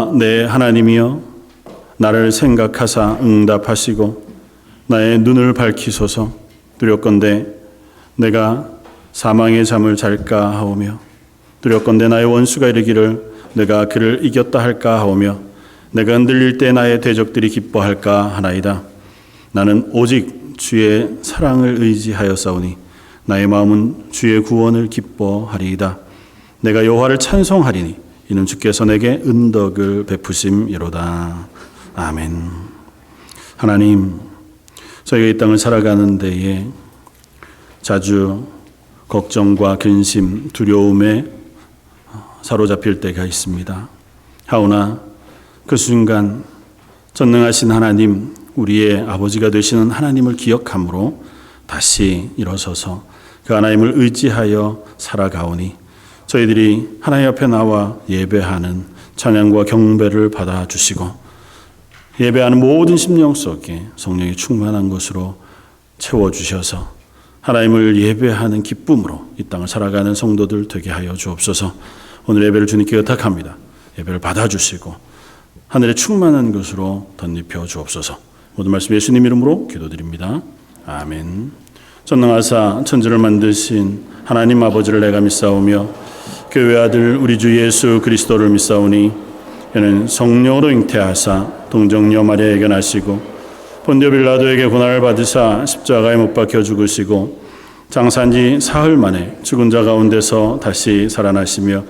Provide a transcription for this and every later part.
여호와 내 하나님이여 나를 생각하사 응답하시고 나의 눈을 밝히소서. 두렵건대 내가 사망의 잠을 잘까 하오며 두렵건대 나의 원수가 이르기를 내가 그를 이겼다 할까 하오며 내가 흔들릴 때 나의 대적들이 기뻐할까 하나이다. 나는 오직 주의 사랑을 의지하여 싸우니 나의 마음은 주의 구원을 기뻐하리이다. 내가 여호와를 찬송하리니 이는 주께서 내게 은덕을 베푸심이로다. 아멘. 하나님, 저희가 이 땅을 살아가는 데에 자주 걱정과 근심, 두려움에 사로잡힐 때가 있습니다. 하오나 그 순간 전능하신 하나님, 우리의 아버지가 되시는 하나님을 기억함으로 다시 일어서서 그 하나님을 의지하여 살아가오니 저희들이 하나님 앞에 나와 예배하는 찬양과 경배를 받아주시고 예배하는 모든 심령 속에 성령이 충만한 것으로 채워주셔서 하나님을 예배하는 기쁨으로 이 땅을 살아가는 성도들 되게 하여 주옵소서. 오늘 예배를 주님께 의탁합니다. 예배를 받아주시고 하늘의 충만한 것으로 덧입혀 주옵소서. 모든 말씀 예수님 이름으로 기도드립니다. 아멘. 전능하사 천지를 만드신 하나님 아버지를 내가 믿사오며 그 외아들 우리 주 예수 그리스도를 믿사오니 이는 성령으로 잉태하사 동정녀 마리아에게 나시고 본디오 빌라도에게 고난을 받으사 십자가에 못 박혀 죽으시고 장사한 지 사흘 만에 죽은 자 가운데서 다시 살아나시며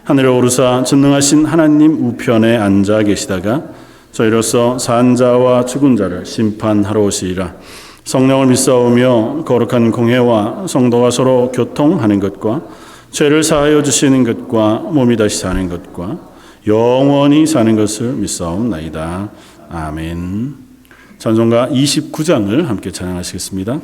하늘에 오르사 전능하신 하나님 우편에 앉아 계시다가 저희로서 산 자와 죽은 자를 심판하러 오시리라. 성령을 믿사오며 거룩한 공회와 성도가 서로 교통하는 것과 죄를 사하여 주시는 것과 몸이 다시 사는 것과 영원히 사는 것을 믿사옵나이다. 아멘. 찬송가 29장을 함께 찬양하시겠습니다.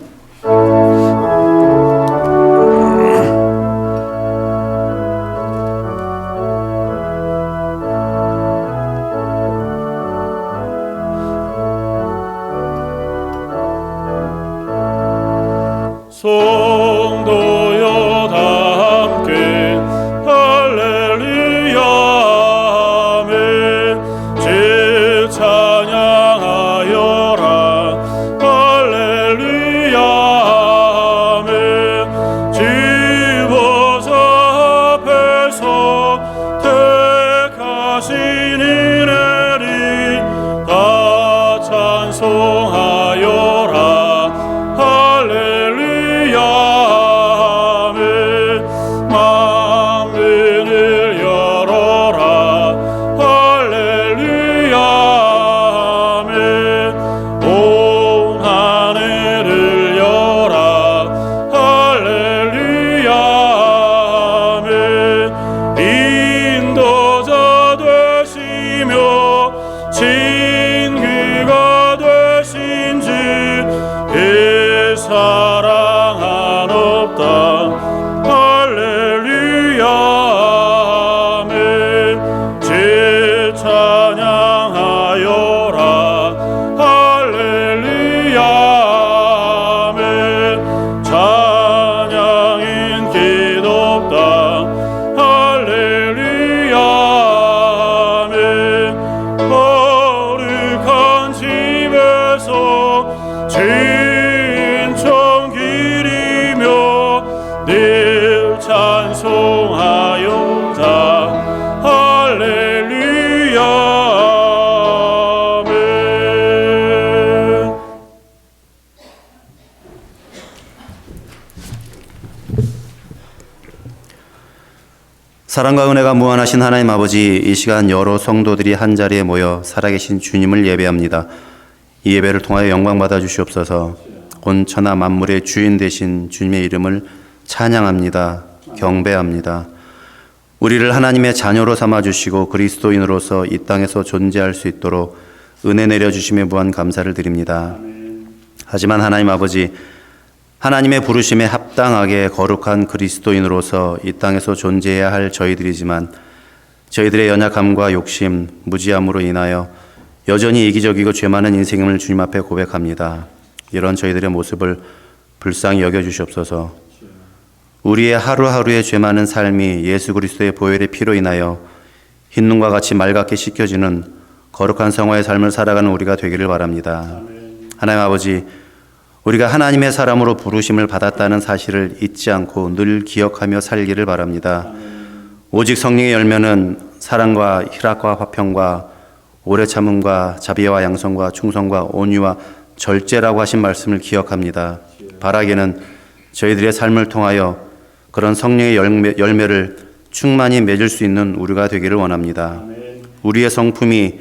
성도여 다 함께 할렐루야 아멘. 주 찬양하여라 할렐루야 아멘. 주 보좌 앞에서 택하신 은혜를 다 찬송하여라 사랑 한없다 할렐루야 아멘. 주 찬양하여라 할렐루야 아멘. 찬양인 기도다 할렐루야 아멘. 거룩한 집에서 늘 찬송하여자 할렐루야 아멘. 사랑과 은혜가 무한하신 하나님 아버지, 이 시간 여러 성도들이 한자리에 모여 살아계신 주님을 예배합니다. 이 예배를 통하여 영광 받아 주시옵소서. 온 천하 만물의 주인 되신 주님의 이름을 찬양합니다. 경배합니다. 우리를 하나님의 자녀로 삼아주시고 그리스도인으로서 이 땅에서 존재할 수 있도록 은혜 내려주심에 무한 감사를 드립니다. 하지만 하나님 아버지, 하나님의 부르심에 합당하게 거룩한 그리스도인으로서 이 땅에서 존재해야 할 저희들이지만 저희들의 연약함과 욕심, 무지함으로 인하여 여전히 이기적이고 죄 많은 인생임을 주님 앞에 고백합니다. 이런 저희들의 모습을 불쌍히 여겨주시옵소서. 우리의 하루하루의 죄 많은 삶이 예수 그리스도의 보혈의 피로 인하여 흰눈과 같이 맑게 씻겨지는 거룩한 성화의 삶을 살아가는 우리가 되기를 바랍니다. 하나님 아버지, 우리가 하나님의 사람으로 부르심을 받았다는 사실을 잊지 않고 늘 기억하며 살기를 바랍니다. 오직 성령의 열매는 사랑과 희락과 화평과 오래 참음과 자비와 양성과 충성과 온유와 절제라고 하신 말씀을 기억합니다. 바라기는 저희들의 삶을 통하여 그런 성령의 열매를 충만히 맺을 수 있는 우리가 되기를 원합니다. 우리의 성품이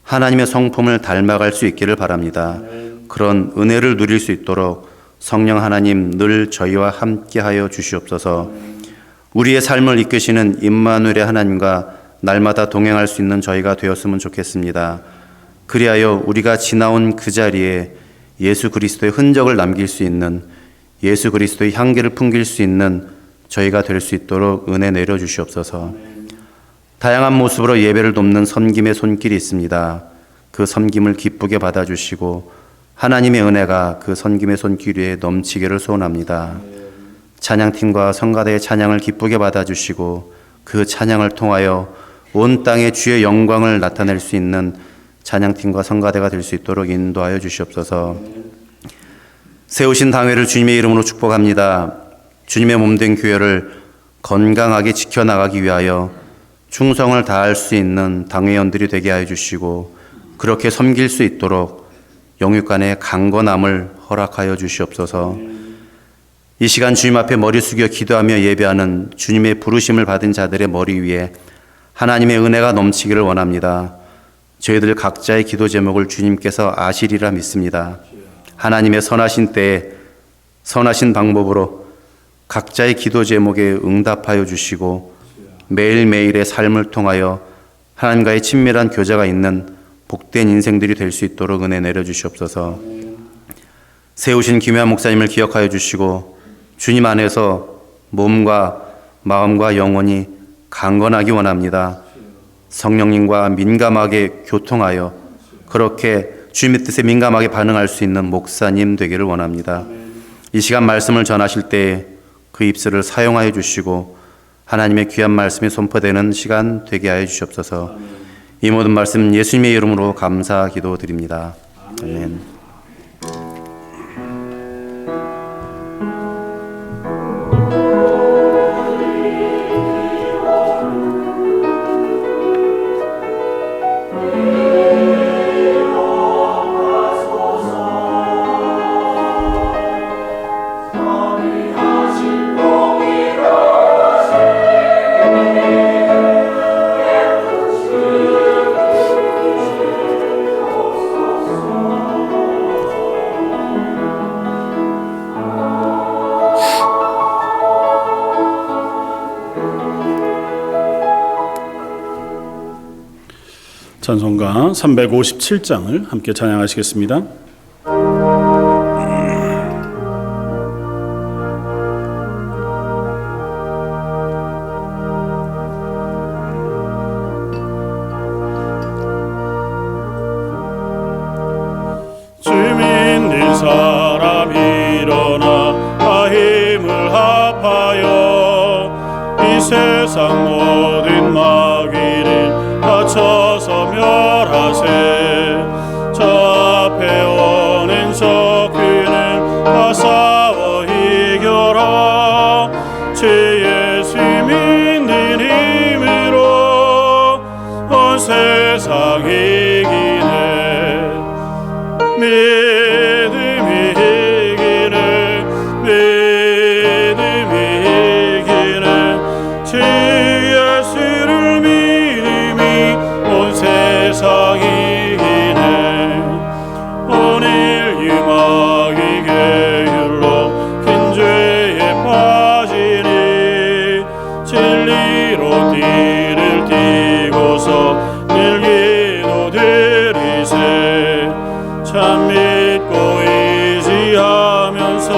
하나님의 성품을 닮아갈 수 있기를 바랍니다. 그런 은혜를 누릴 수 있도록 성령 하나님 늘 저희와 함께하여 주시옵소서. 우리의 삶을 이끄시는 임마누엘의 하나님과 날마다 동행할 수 있는 저희가 되었으면 좋겠습니다. 그리하여 우리가 지나온 그 자리에 예수 그리스도의 흔적을 남길 수 있는, 예수 그리스도의 향기를 풍길 수 있는 저희가 될 수 있도록 은혜 내려주시옵소서. 다양한 모습으로 예배를 돕는 섬김의 손길이 있습니다. 그 섬김을 기쁘게 받아주시고 하나님의 은혜가 그 섬김의 손길 위에 넘치기를 소원합니다. 찬양팀과 성가대의 찬양을 기쁘게 받아주시고 그 찬양을 통하여 온 땅에 주의 영광을 나타낼 수 있는 찬양팀과 성가대가 될 수 있도록 인도하여 주시옵소서. 세우신 당회를 주님의 이름으로 축복합니다. 주님의 몸된 교회를 건강하게 지켜나가기 위하여 충성을 다할 수 있는 당회원들이 되게 하여 주시고 그렇게 섬길 수 있도록 영육간의 강건함을 허락하여 주시옵소서. 이 시간 주님 앞에 머리 숙여 기도하며 예배하는 주님의 부르심을 받은 자들의 머리 위에 하나님의 은혜가 넘치기를 원합니다. 저희들 각자의 기도 제목을 주님께서 아시리라 믿습니다. 하나님의 선하신 때에 선하신 방법으로 각자의 기도 제목에 응답하여 주시고 매일매일의 삶을 통하여 하나님과의 친밀한 교제가 있는 복된 인생들이 될 수 있도록 은혜 내려주시옵소서. 세우신 김혜환 목사님을 기억하여 주시고 주님 안에서 몸과 마음과 영혼이 강건하기 원합니다. 성령님과 민감하게 교통하여 그렇게 주님의 뜻에 민감하게 반응할 수 있는 목사님 되기를 원합니다. 이 시간 말씀을 전하실 때 그 입술을 사용하여 주시고 하나님의 귀한 말씀이 선포되는 시간 되게 하여 주시옵소서. 이 모든 말씀 예수님의 이름으로 감사 기도드립니다. 아멘. 찬송가 357장을 함께 찬양하시겠습니다. 주민인 사람 일어나 다 힘을 합하여 이 세상 모든 마귀를 다쳐서 멸하세. 저 앞에 오는 적그는 다 싸워 이겨라. 주 예수 믿는 힘으로 온 세상 이기네. 믿음이 이기네. 믿음이 이기네. 주 예수를 믿음이 온 세상 이기네. 오늘 유마귀 계율로 큰 죄에 빠지니 진리로 띠를 띠고서 늘 기도드리세. 참 믿고 의지하면서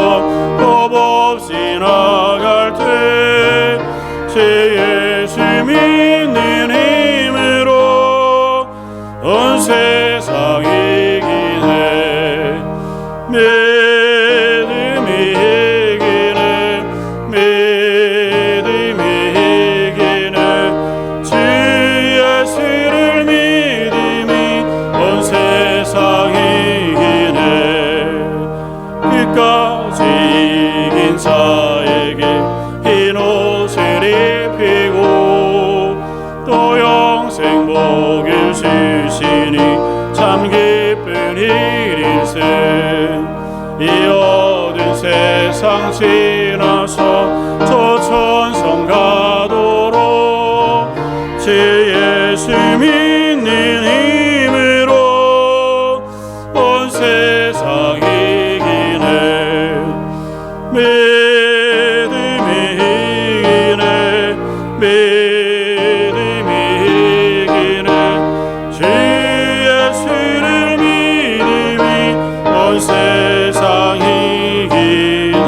겁 없이 나갈 때 제 예수 믿는 힘으로 온 세상 이기네. 믿음이 이기네. 믿음이 이기네. 주 힘으로 온 세상 이기네 믿음이 이기네 믿음이 이기네 주 예수를 믿음이 온 세상 이기네.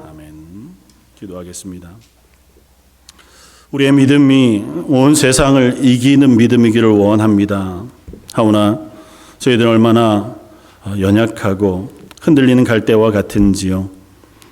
아멘. 기도하겠습니다. 우리의 믿음이 온 세상을 이기는 믿음이기를 원합니다. 하오나 저희들 얼마나 연약하고 흔들리는 갈대와 같은지요.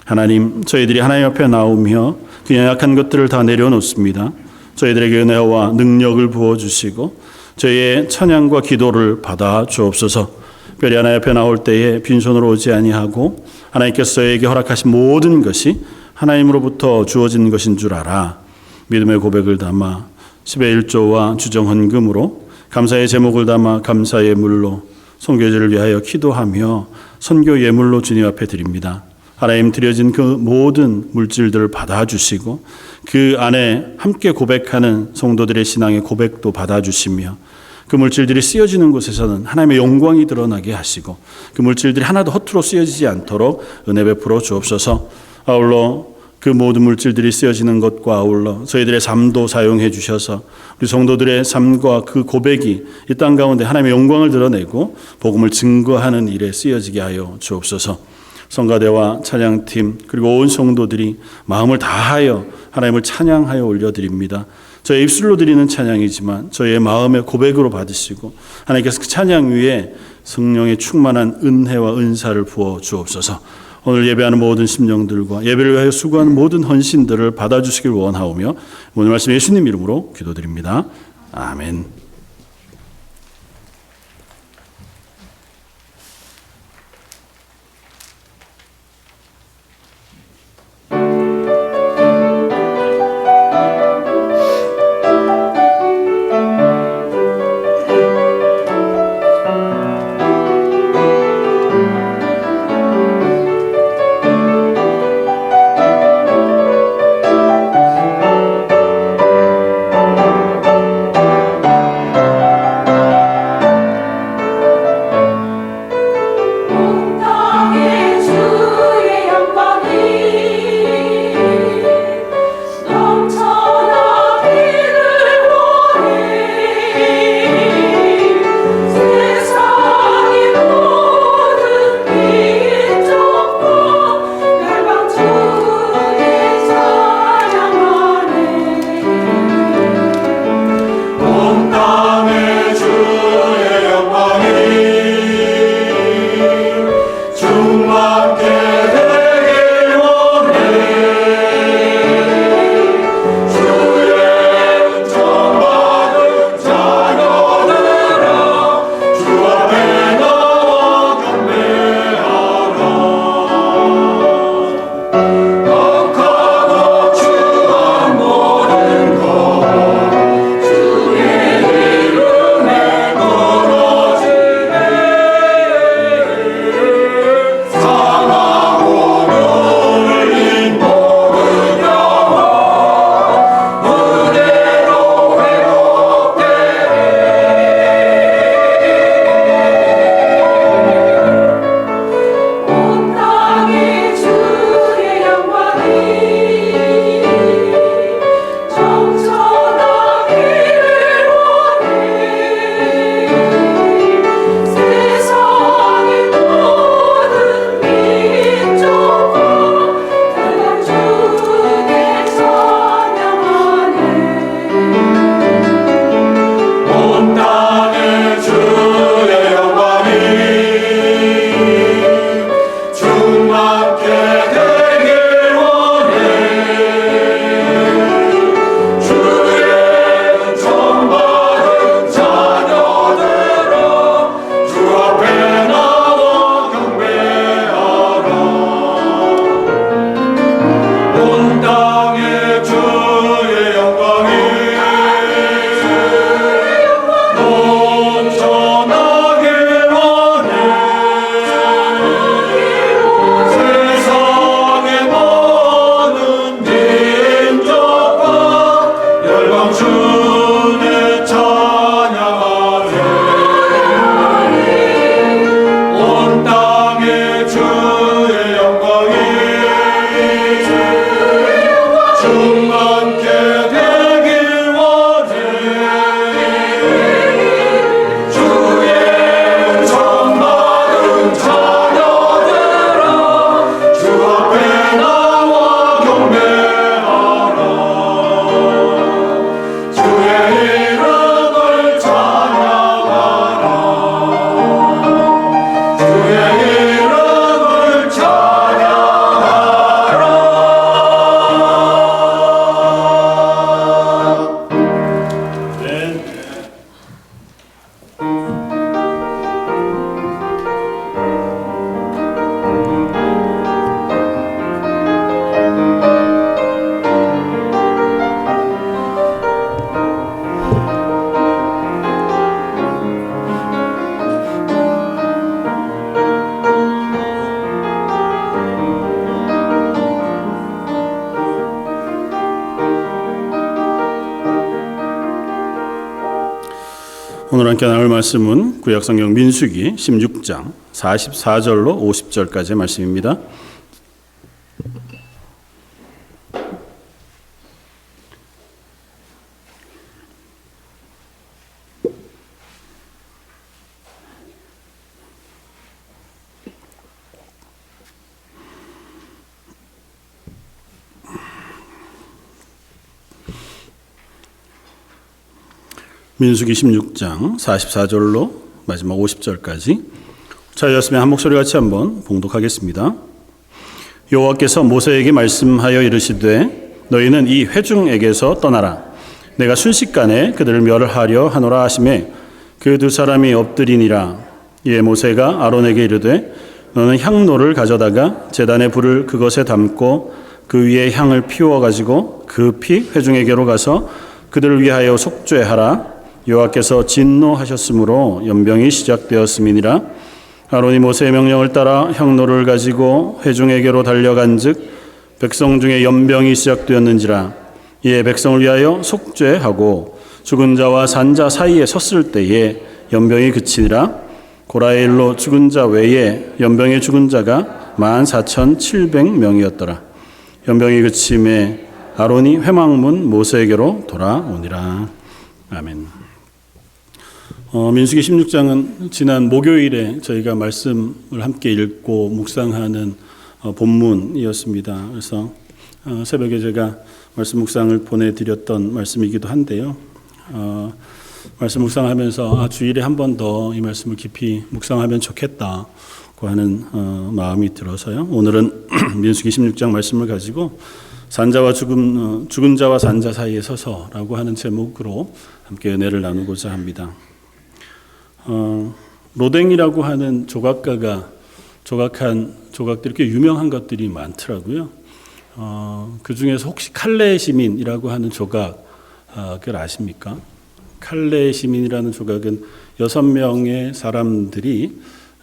하나님, 저희들이 하나님 앞에 나오며 그 연약한 것들을 다 내려놓습니다. 저희들에게 은혜와 능력을 부어주시고 저희의 찬양과 기도를 받아 주옵소서. 특별히 하나님 앞에 나올 때에 빈손으로 오지 아니하고 하나님께서 저희에게 허락하신 모든 것이 하나님으로부터 주어진 것인 줄 알아 믿음의 고백을 담아 10의 1조와 주정 헌금으로 감사의 제목을 담아 감사의 물로 선교제를 위하여 기도하며 선교 예물로 주님 앞에 드립니다. 하나님 드려진 그 모든 물질들을 받아주시고 그 안에 함께 고백하는 성도들의 신앙의 고백도 받아주시며 그 물질들이 쓰여지는 곳에서는 하나님의 영광이 드러나게 하시고 그 물질들이 하나도 허투루 쓰여지지 않도록 은혜 베풀어 주옵소서. 아울러 그 모든 물질들이 쓰여지는 것과 아울러 저희들의 삶도 사용해 주셔서 우리 성도들의 삶과 그 고백이 이 땅 가운데 하나님의 영광을 드러내고 복음을 증거하는 일에 쓰여지게 하여 주옵소서. 성가대와 찬양팀 그리고 온 성도들이 마음을 다하여 하나님을 찬양하여 올려드립니다. 저의 입술로 드리는 찬양이지만 저의 마음의 고백으로 받으시고 하나님께서 그 찬양 위에 성령의 충만한 은혜와 은사를 부어 주옵소서. 오늘 예배하는 모든 심령들과 예배를 위하여 수고하는 모든 헌신들을 받아주시길 원하오며 오늘 말씀 예수님 이름으로 기도드립니다. 아멘. 오늘 함께 나눌 말씀은 구약성경 민수기 16장 44절로 50절까지의 말씀입니다. 민수기 16장 44절로 마지막 50절까지 자였으면 한 목소리 같이 한번 봉독하겠습니다. 여호와께서 모세에게 말씀하여 이르시되 너희는 이 회중에게서 떠나라. 내가 순식간에 그들을 멸하려 하노라 하시매 그 두 사람이 엎드리니라. 이에 모세가 아론에게 이르되 너는 향로를 가져다가 제단의 불을 그것에 담고 그 위에 향을 피워 가지고 급히 회중에게로 가서 그들을 위하여 속죄하라. 여호와께서 진노하셨으므로 연병이 시작되었음이니라. 아론이 모세의 명령을 따라 향로를 가지고 회중에게로 달려간즉 백성 중에 연병이 시작되었는지라. 이에 백성을 위하여 속죄하고 죽은 자와 산 자 사이에 섰을 때에 연병이 그치니라. 고라의 일로 죽은 자 외에 연병에 죽은 자가 14,700명이었더라. 연병이 그침에 아론이 회막문 모세에게로 돌아오니라. 아멘. 민수기 16장은 지난 목요일에 저희가 말씀을 함께 읽고 묵상하는 본문이었습니다. 그래서 새벽에 제가 말씀 묵상을 보내드렸던 말씀이기도 한데요. 말씀 묵상하면서 주일에 한 번 더 이 말씀을 깊이 묵상하면 좋겠다고 하는 마음이 들어서요. 오늘은 민수기 16장 말씀을 가지고 산자와 죽은 자와 산자 사이에 서서라고 하는 제목으로 함께 은혜를 나누고자 합니다. 로댕이라고 하는 조각가가 조각한 조각들이 꽤 유명한 것들이 많더라고요. 그 중에서 혹시 칼레 시민이라고 하는 조각을 아십니까? 칼레 시민이라는 조각은 6명의 사람들이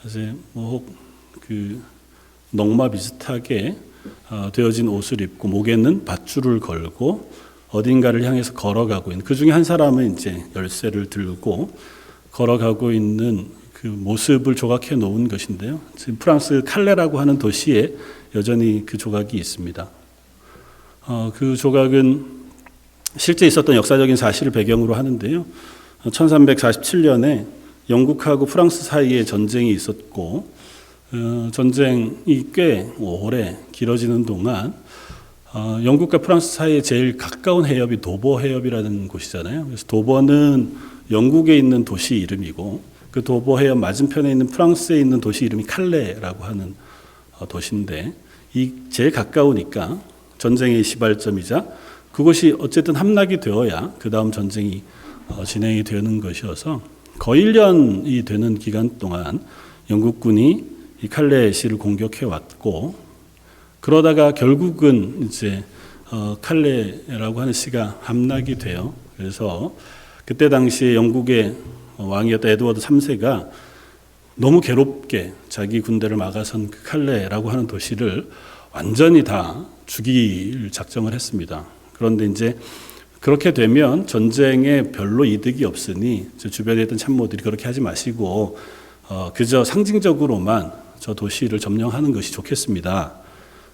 이제 그 넝마 비슷하게 되어진 옷을 입고 목에는 밧줄을 걸고 어딘가를 향해서 걸어가고 있는, 그 중에 한 사람은 이제 열쇠를 들고 걸어가고 있는 그 모습을 조각해 놓은 것인데요. 지금 프랑스 칼레라고 하는 도시에 여전히 그 조각이 있습니다. 그 조각은 실제 있었던 역사적인 사실을 배경으로 하는데요. 1347년에 영국하고 프랑스 사이에 전쟁이 있었고 전쟁이 꽤 오래 길어지는 동안 영국과 프랑스 사이에 제일 가까운 해협이 도버 해협이라는 곳이잖아요. 그래서 도버는 영국에 있는 도시 이름이고 그 도버 해협 맞은편에 있는 프랑스에 있는 도시 이름이 칼레라고 하는 도시인데 이 제일 가까우니까 전쟁의 시발점이자 그곳이 어쨌든 함락이 되어야 그 다음 전쟁이 진행이 되는 것이어서 거의 1년이 되는 기간 동안 영국군이 이 칼레시를 공격해 왔고 그러다가 결국은 이제 칼레라고 하는 시가 함락이 돼요. 그래서 그때 당시에 영국의 왕이었던 에드워드 3세가 너무 괴롭게 자기 군대를 막아선 그 칼레라고 하는 도시를 완전히 다 죽일 작정을 했습니다. 그런데 이제 그렇게 되면 전쟁에 별로 이득이 없으니 주변에 있던 참모들이 그렇게 하지 마시고 그저 상징적으로만 저 도시를 점령하는 것이 좋겠습니다.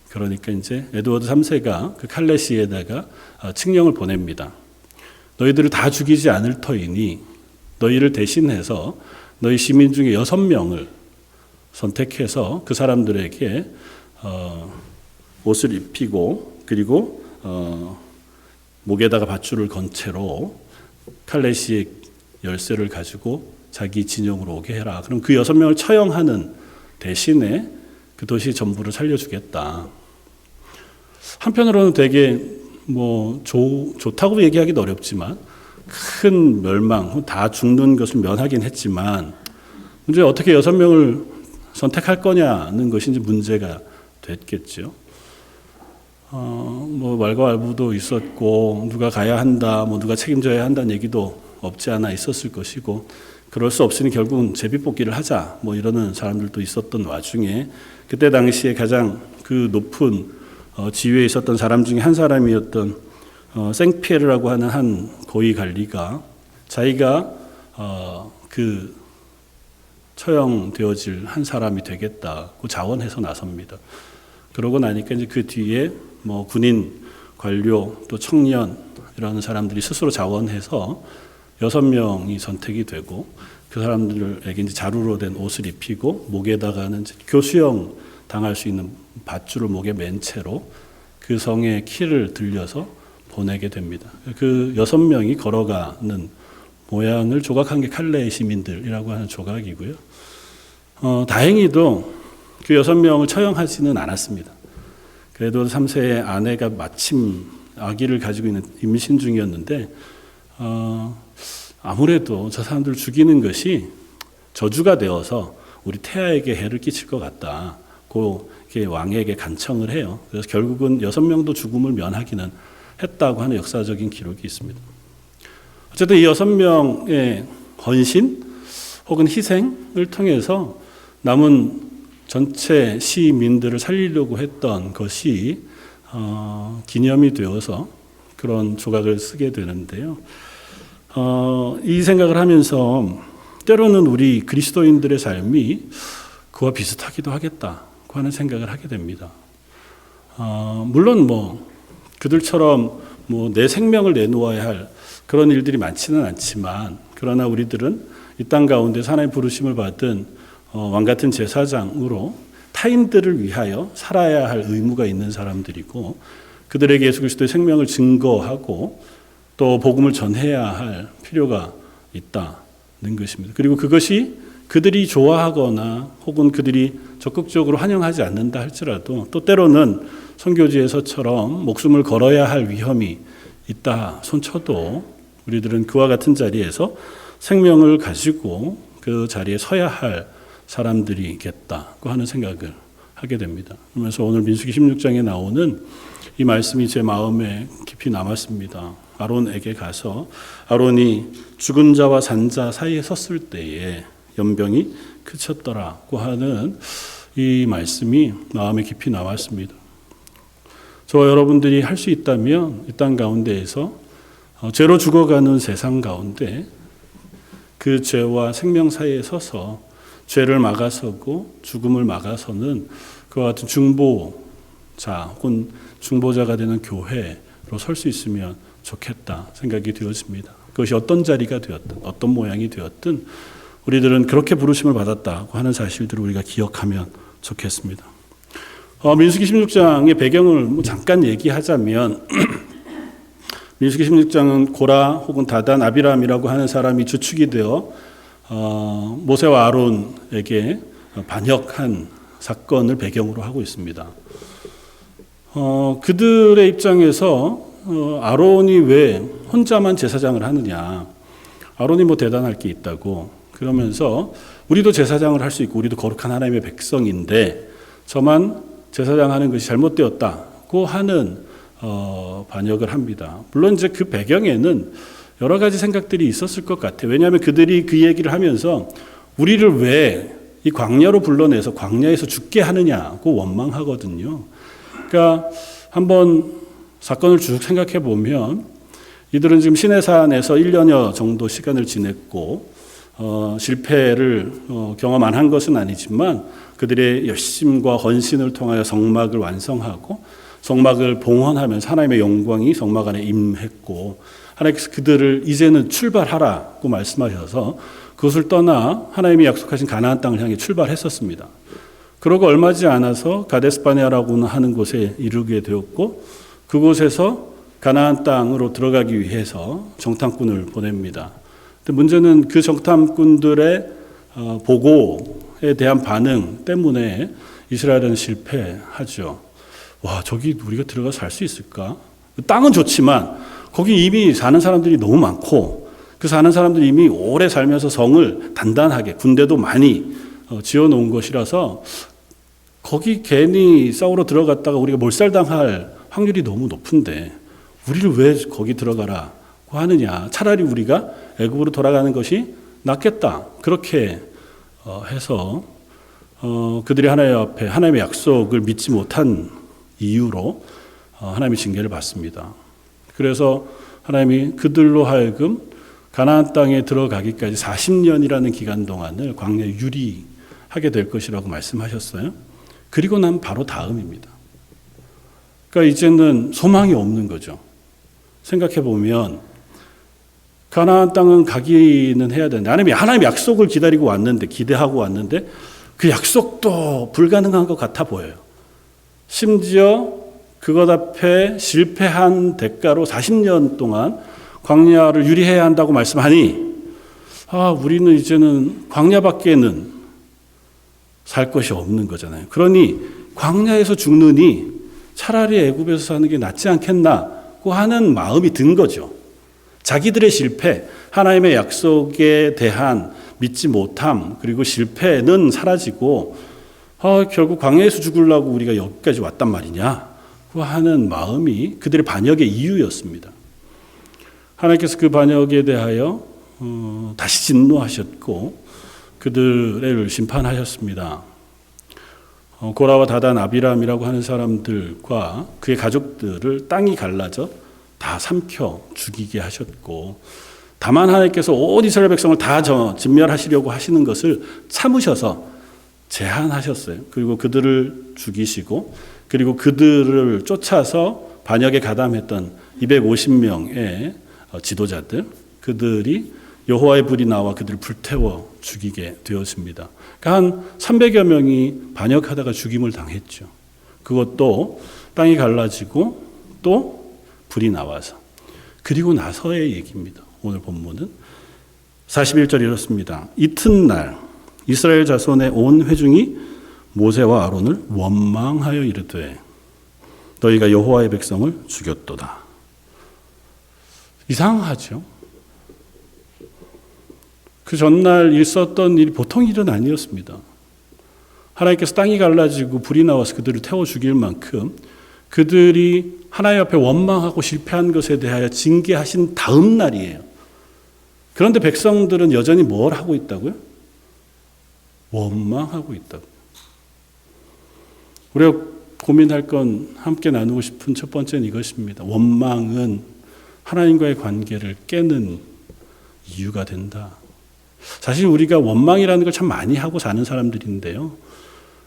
그러니까 이제 에드워드 3세가 그 칼레시에다가 칙령을 보냅니다. 너희들을 다 죽이지 않을 터이니 너희를 대신해서 너희 시민 중에 6명을 선택해서 그 사람들에게 옷을 입히고 그리고 목에다가 밧줄을 건 채로 칼레시의 열쇠를 가지고 자기 진영으로 오게 해라. 그럼 그 6명을 처형하는 대신에 그 도시 전부를 살려주겠다. 한편으로는 되게 좋다고 얘기하기도 어렵지만 큰 멸망, 다 죽는 것을 면하긴 했지만 문제 어떻게 6명을 선택할 거냐는 것이 이제 문제가 됐겠죠. 왈가왈부도 있었고 누가 가야 한다, 누가 책임져야 한다는 얘기도 없지 않아 있었을 것이고 그럴 수 없으니 결국은 제비뽑기를 하자 이러는 사람들도 있었던 와중에 그때 당시에 가장 그 높은 지위에 있었던 사람 중에 한 사람이었던 생피에르라고 하는 한 고위 관리가 자기가 그 처형되어질 한 사람이 되겠다고 자원해서 나섭니다. 그러고 나니까 이제 그 뒤에 뭐 군인, 관료, 또 청년 이런 사람들이 스스로 자원해서 6명이 선택이 되고 그 사람들에게 이제 자루로 된 옷을 입히고 목에다가는 이제 교수형 당할 수 있는 밧줄을 목에 맨 채로 그 성의 키를 들려서 보내게 됩니다. 그 6명이 걸어가는 모양을 조각한 게 칼레의 시민들이라고 하는 조각이고요. 다행히도 그 6명을 처형하지는 않았습니다. 그래도 3세의 아내가 마침 아기를 가지고 있는 임신 중이었는데 아무래도 저 사람들을 죽이는 것이 저주가 되어서 우리 태아에게 해를 끼칠 것 같다고 이렇게 왕에게 간청을 해요. 그래서 결국은 6명도 죽음을 면하기는 했다고 하는 역사적인 기록이 있습니다. 어쨌든 이 6명의 헌신 혹은 희생을 통해서 남은 전체 시민들을 살리려고 했던 것이 기념이 되어서 그런 조각을 쓰게 되는데요. 이 생각을 하면서 때로는 우리 그리스도인들의 삶이 그와 비슷하기도 하겠다고 하는 생각을 하게 됩니다. 물론 뭐 그들처럼 뭐 내 생명을 내놓아야 할 그런 일들이 많지는 않지만 그러나 우리들은 이 땅 가운데 하나님의 부르심을 받은 왕 같은 제사장으로 타인들을 위하여 살아야 할 의무가 있는 사람들이고 그들에게 예수 그리스도의 생명을 증거하고 또 복음을 전해야 할 필요가 있다는 것입니다. 그리고 그것이 그들이 좋아하거나 혹은 그들이 적극적으로 환영하지 않는다 할지라도 또 때로는 선교지에서처럼 목숨을 걸어야 할 위험이 있다 손쳐도 우리들은 그와 같은 자리에서 생명을 가지고 그 자리에 서야 할 사람들이겠다고 하는 생각을 하게 됩니다. 그러면서 오늘 민수기 16장에 나오는 이 말씀이 제 마음에 깊이 남았습니다. 아론에게 가서 아론이 죽은 자와 산 자 사이에 섰을 때에 연병이 그쳤더라고 하는 이 말씀이 마음에 깊이 남았습니다. 저와 여러분들이 할 수 있다면 이 땅 가운데에서 죄로 죽어가는 세상 가운데 그 죄와 생명 사이에 서서 죄를 막아서고 죽음을 막아서는 그와 같은 중보자 혹은 중보자가 되는 교회로 설 수 있으면 좋겠다 생각이 되어집니다. 그것이 어떤 자리가 되었든 어떤 모양이 되었든 우리들은 그렇게 부르심을 받았다고 하는 사실들을 우리가 기억하면 좋겠습니다. 민수기 16장의 배경을 잠깐 얘기하자면 민수기 16장은 고라 혹은 다단, 아비람이라고 하는 사람이 주축이 되어 모세와 아론에게 반역한 사건을 배경으로 하고 있습니다. 그들의 입장에서 아론이 왜 혼자만 제사장을 하느냐. 아론이 뭐 대단할 게 있다고. 그러면서 우리도 제사장을 할 수 있고 우리도 거룩한 하나님의 백성인데 저만 제사장 하는 것이 잘못되었다고 하는 반역을 합니다. 물론 이제 그 배경에는 여러 가지 생각들이 있었을 것 같아요. 왜냐하면 그들이 그 얘기를 하면서 우리를 왜 이 광야로 불러내서 광야에서 죽게 하느냐고 원망하거든요. 그러니까 한번 사건을 쭉 생각해 보면 이들은 지금 시내산에서 1년여 정도 시간을 지냈고 실패를 경험 안 한 것은 아니지만 그들의 열심과 헌신을 통하여 성막을 완성하고 성막을 봉헌하면서 하나님의 영광이 성막 안에 임했고 하나님께서 그들을 이제는 출발하라고 말씀하셔서 그것을 떠나 하나님이 약속하신 가나안 땅을 향해 출발했었습니다. 그러고 얼마지 않아서 가데스바네아라고 하는 곳에 이르게 되었고 그곳에서 가나안 땅으로 들어가기 위해서 정탐꾼을 보냅니다. 근데 문제는 그 정탐꾼들의 보고에 대한 반응 때문에 이스라엘은 실패하죠. 와, 저기 우리가 들어가서 살 수 있을까? 땅은 좋지만 거기 이미 사는 사람들이 너무 많고 그 사는 사람들이 이미 오래 살면서 성을 단단하게 군대도 많이 지어놓은 것이라서 거기 괜히 싸우러 들어갔다가 우리가 몰살당할 확률이 너무 높은데 우리를 왜 거기 들어가라고 하느냐. 차라리 우리가 애굽으로 돌아가는 것이 낫겠다. 그렇게 해서 그들이 하나님 앞에 하나님의 약속을 믿지 못한 이유로 하나님의 징계를 받습니다. 그래서 하나님이 그들로 하여금 가나안 땅에 들어가기까지 40년이라는 기간 동안을 광야 유리하게 될 것이라고 말씀하셨어요. 그리고 난 바로 다음입니다. 그러니까 이제는 소망이 없는 거죠. 생각해 보면 가나안 땅은 가기는 해야 되는데 하나님 약속을 기다리고 왔는데 기대하고 왔는데 그 약속도 불가능한 것 같아 보여요. 심지어 그것 앞에 실패한 대가로 40년 동안 광야를 유리해야 한다고 말씀하니 우리는 이제는 광야밖에는 살 것이 없는 거잖아요. 그러니 광야에서 죽느니 차라리 애굽에서 사는 게 낫지 않겠나고 하는 마음이 든 거죠. 자기들의 실패, 하나님의 약속에 대한 믿지 못함, 그리고 실패는 사라지고 결국 광야에서 죽으려고 우리가 여기까지 왔단 말이냐고 하는 마음이 그들의 반역의 이유였습니다. 하나님께서 그 반역에 대하여 다시 진노하셨고 그들을 심판하셨습니다. 고라와 다단, 아비람이라고 하는 사람들과 그의 가족들을 땅이 갈라져 다 삼켜 죽이게 하셨고, 다만 하나님께서 온 이스라엘 백성을 다 진멸하시려고 하시는 것을 참으셔서 제한하셨어요. 그리고 그들을 죽이시고, 그리고 그들을 쫓아서 반역에 가담했던 250명의 지도자들, 그들이 여호와의 불이 나와 그들을 불태워 죽이게 되었습니다. 그러니까 한 300여 명이 반역하다가 죽임을 당했죠. 그것도 땅이 갈라지고 또 불이 나와서. 그리고 나서의 얘기입니다. 오늘 본문은 41절 이렇습니다. 이튿날 이스라엘 자손의 온 회중이 모세와 아론을 원망하여 이르되 너희가 여호와의 백성을 죽였도다. 이상하죠. 그 전날 있었던 일이 보통 일은 아니었습니다. 하나님께서 땅이 갈라지고 불이 나와서 그들을 태워 죽일 만큼 그들이 하나님 앞에 원망하고 실패한 것에 대하여 징계하신 다음 날이에요. 그런데 백성들은 여전히 뭘 하고 있다고요? 원망하고 있다고요. 우리가 고민할 건, 함께 나누고 싶은 첫 번째는 이것입니다. 원망은 하나님과의 관계를 깨는 이유가 된다. 사실 우리가 원망이라는 걸 참 많이 하고 사는 사람들인데요.